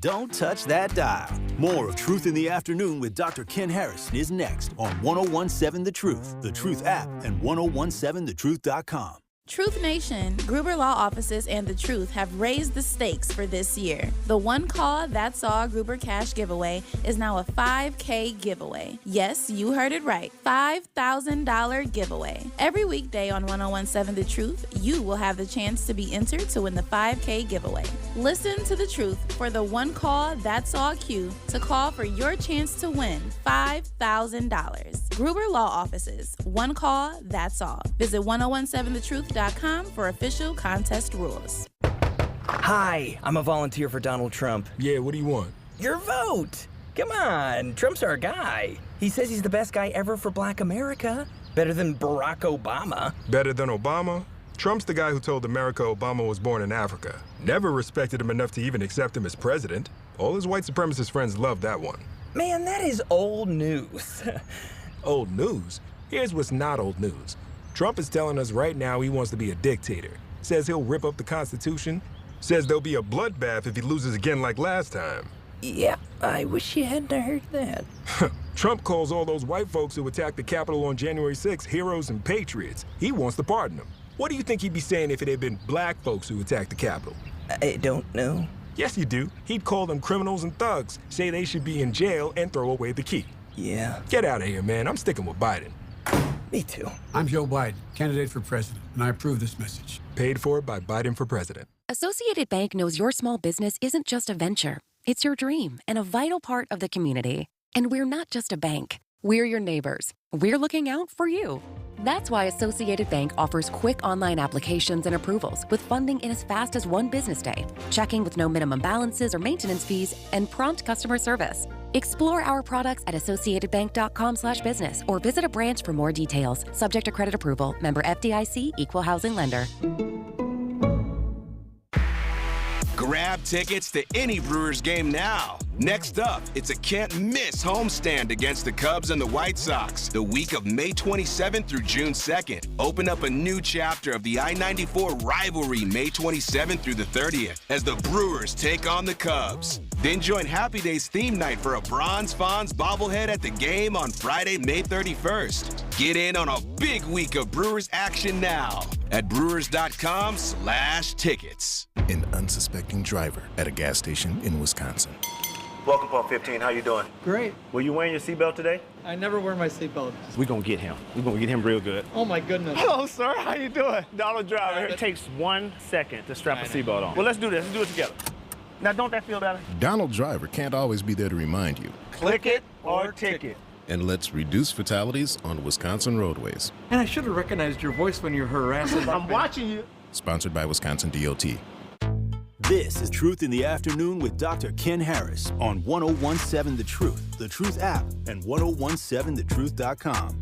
Don't touch that dial. More of Truth in the Afternoon with Dr. Ken Harrison is next on 1017 The Truth app, and 1017thetruth.com. Truth Nation, Gruber Law Offices and The Truth have raised the stakes for this year. The One Call, That's All Gruber Cash Giveaway is now a $5K giveaway. Yes, you heard it right. $5,000 giveaway. Every weekday on 1017 The Truth, you will have the chance to be entered to win the $5K giveaway. Listen to The Truth for the One Call, That's All cue to call for your chance to win $5,000. Gruber Law Offices, One Call, That's All. Visit 1017thetruth.com for official contest rules. Hi, I'm a volunteer for Donald Trump. Yeah, what do you want? Your vote. Come on, Trump's our guy. He says he's the best guy ever for Black America. Better than Barack Obama. Better than Obama? Trump's the guy who told America Obama was born in Africa. Never respected him enough to even accept him as president. All his white supremacist friends loved that one. Man, that is old news. Old news? Here's what's not old news. Trump is telling us right now he wants to be a dictator. Says he'll rip up the Constitution. Says there'll be a bloodbath if he loses again like last time. Yeah, I wish you hadn't heard that. Trump calls all those white folks who attacked the Capitol on January 6th heroes and patriots. He wants to pardon them. What do you think he'd be saying if it had been black folks who attacked the Capitol? I don't know. Yes, you do. He'd call them criminals and thugs, say they should be in jail, and throw away the key. Yeah. Get out of here, man. I'm sticking with Biden. Me too. I'm Joe Biden, candidate for president, and I approve this message. Paid for by Biden for president. Associated Bank knows your small business isn't just a venture. It's your dream and a vital part of the community. And we're not just a bank. We're your neighbors. We're looking out for you. That's why Associated Bank offers quick online applications and approvals with funding in as fast as one business day, checking with no minimum balances or maintenance fees, and prompt customer service. Explore our products at associatedbank.com/business or visit a branch for more details. Subject to credit approval. Member FDIC, Equal Housing Lender. Grab tickets to any Brewers game now. Next up, it's a can't-miss homestand against the Cubs and the White Sox, the week of May 27th through June 2nd. Open up a new chapter of the I-94 rivalry May 27th through the 30th as the Brewers take on the Cubs. Then join Happy Days theme night for a Bronze Fonz bobblehead at the game on Friday, May 31st. Get in on a big week of Brewers action now at brewers.com/tickets. An unsuspecting driver at a gas station in Wisconsin. Welcome, Pump 15. How you doing? Great. Were you wearing your seatbelt today? I never wear my seatbelt. We're gonna get him. We're gonna get him real good. Oh my goodness. Hello, sir. How you doing? Donald Driver. It takes 1 second to strap a seatbelt on. Well, let's do this. Let's do it together. Now, don't that feel better? Donald Driver can't always be there to remind you. Click it or ticket. And let's reduce fatalities on Wisconsin roadways. And I should have recognized your voice when you're harassing. I'm watching you. Sponsored by Wisconsin DOT. This is Truth in the Afternoon with Dr. Ken Harris on 1017 The Truth app, and 1017thetruth.com.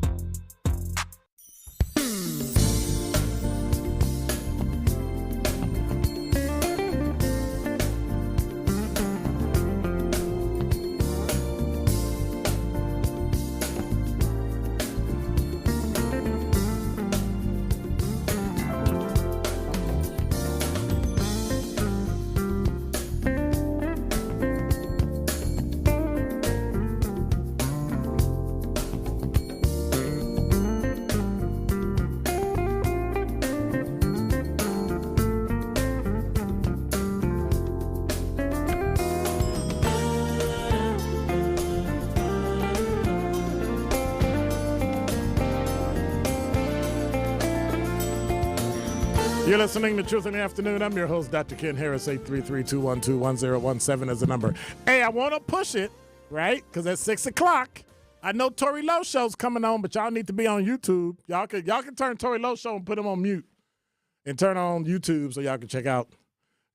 You're listening to Truth in the Afternoon. I'm your host, Dr. Ken Harris. 833-212-1017 is the number. Hey, I want to push it, right? Because at 6 o'clock, I know Tori Lowe show's coming on, but y'all need to be on YouTube. Y'all can turn Tori Lowe show and put him on mute and turn on YouTube so y'all can check out.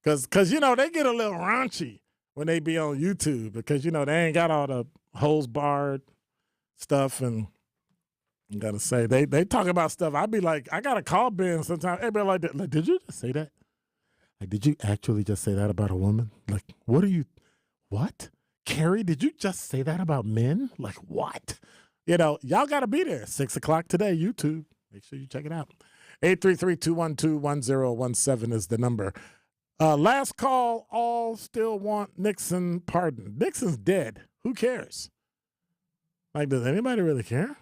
Because you know, they get a little raunchy when they be on YouTube because, you know, they ain't got all the hose barred stuff and I gotta say, they talk about stuff. I'd be like, I gotta call Ben sometimes. Everybody like, did you just say that? Like, did you actually just say that about a woman? Like, what? Carrie, did you just say that about men? Like, what? You know, y'all gotta be there. 6 o'clock today, YouTube. Make sure you check it out. 833-212-1017 is the number. Last call, all still want Nixon pardoned. Nixon's dead. Who cares? Like, does anybody really care?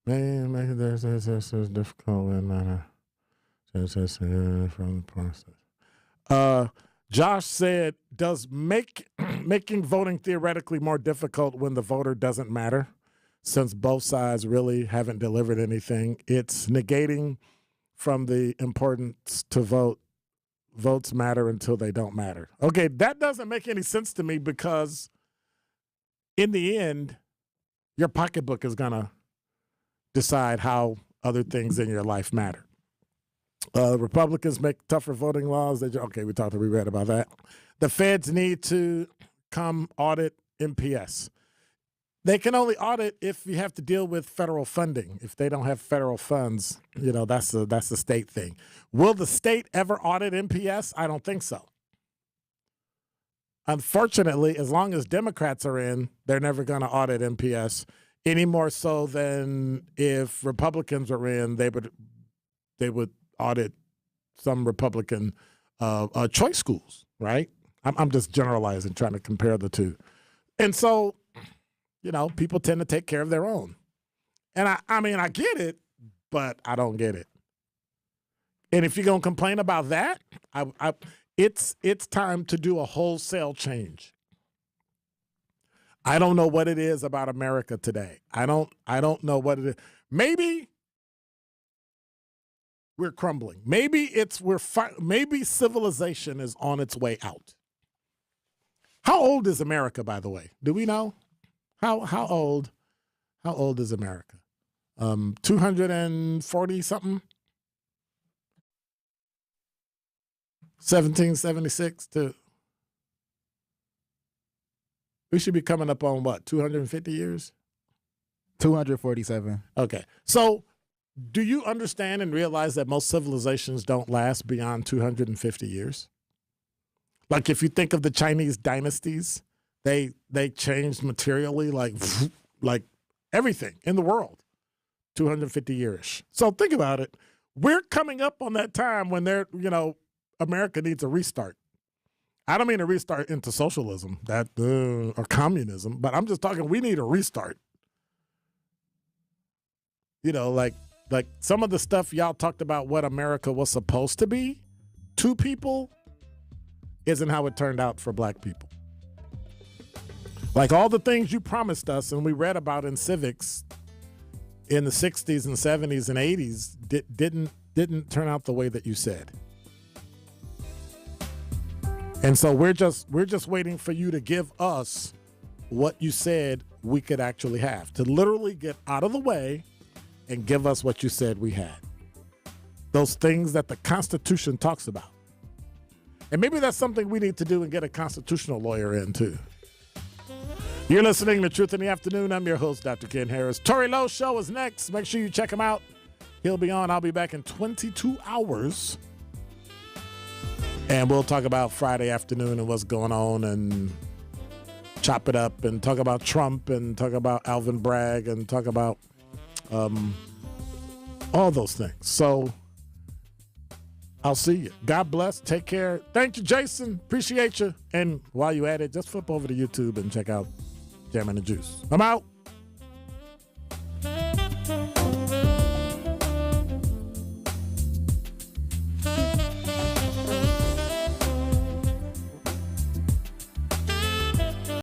Man, make this difficult and from the process. Josh said, does making voting theoretically more difficult when the voter doesn't matter? Since both sides really haven't delivered anything, it's negating from the importance to vote. Votes matter until they don't matter. Okay, that doesn't make any sense to me because in the end, your pocketbook is going to decide how other things in your life matter. Republicans make tougher voting laws. We read about that. The feds need to come audit MPS. They can only audit if you have to deal with federal funding. If they don't have federal funds, you know, that's a state thing. Will the state ever audit MPS? I don't think so. Unfortunately, as long as Democrats are in, they're never going to audit MPS. Any more so than if Republicans were in, they would audit some Republican choice schools, right? I'm just generalizing, trying to compare the two. And so, you know, people tend to take care of their own. And I mean, I get it, but I don't get it. And if you're going to complain about that, It's time to do a wholesale change. I don't know what it is about America today. I don't know what it is. Maybe we're crumbling. Maybe maybe civilization is on its way out. How old is America, by the way? Do we know? How old is America? 240 something? 1776 to we should be coming up on what, 250 years? 247. Okay. So do you understand and realize that most civilizations don't last beyond 250 years? Like if you think of the Chinese dynasties, they changed materially like everything in the world, 250 years. So think about it. We're coming up on that time when America needs a restart. I don't mean a restart into socialism or communism, but I'm just talking we need a restart. Like some of the stuff y'all talked about what America was supposed to be to people isn't how it turned out for black people. Like all the things you promised us and we read about in civics in the 60s and 70s and 80s didn't turn out the way that you said. And so we're just waiting for you to give us what you said we could actually have, to literally get out of the way and give us what you said we had. Those things that the Constitution talks about. And maybe that's something we need to do and get a constitutional lawyer in too. You're listening to Truth in the Afternoon. I'm your host, Dr. Ken Harris. Tory Lowe's show is next. Make sure you check him out. He'll be on. I'll be back in 22 hours. And we'll talk about Friday afternoon and what's going on and chop it up and talk about Trump and talk about Alvin Bragg and talk about all those things. So I'll see you. God bless. Take care. Thank you, Jason. Appreciate you. And while you're at it, just flip over to YouTube and check out Jam and the Juice. I'm out.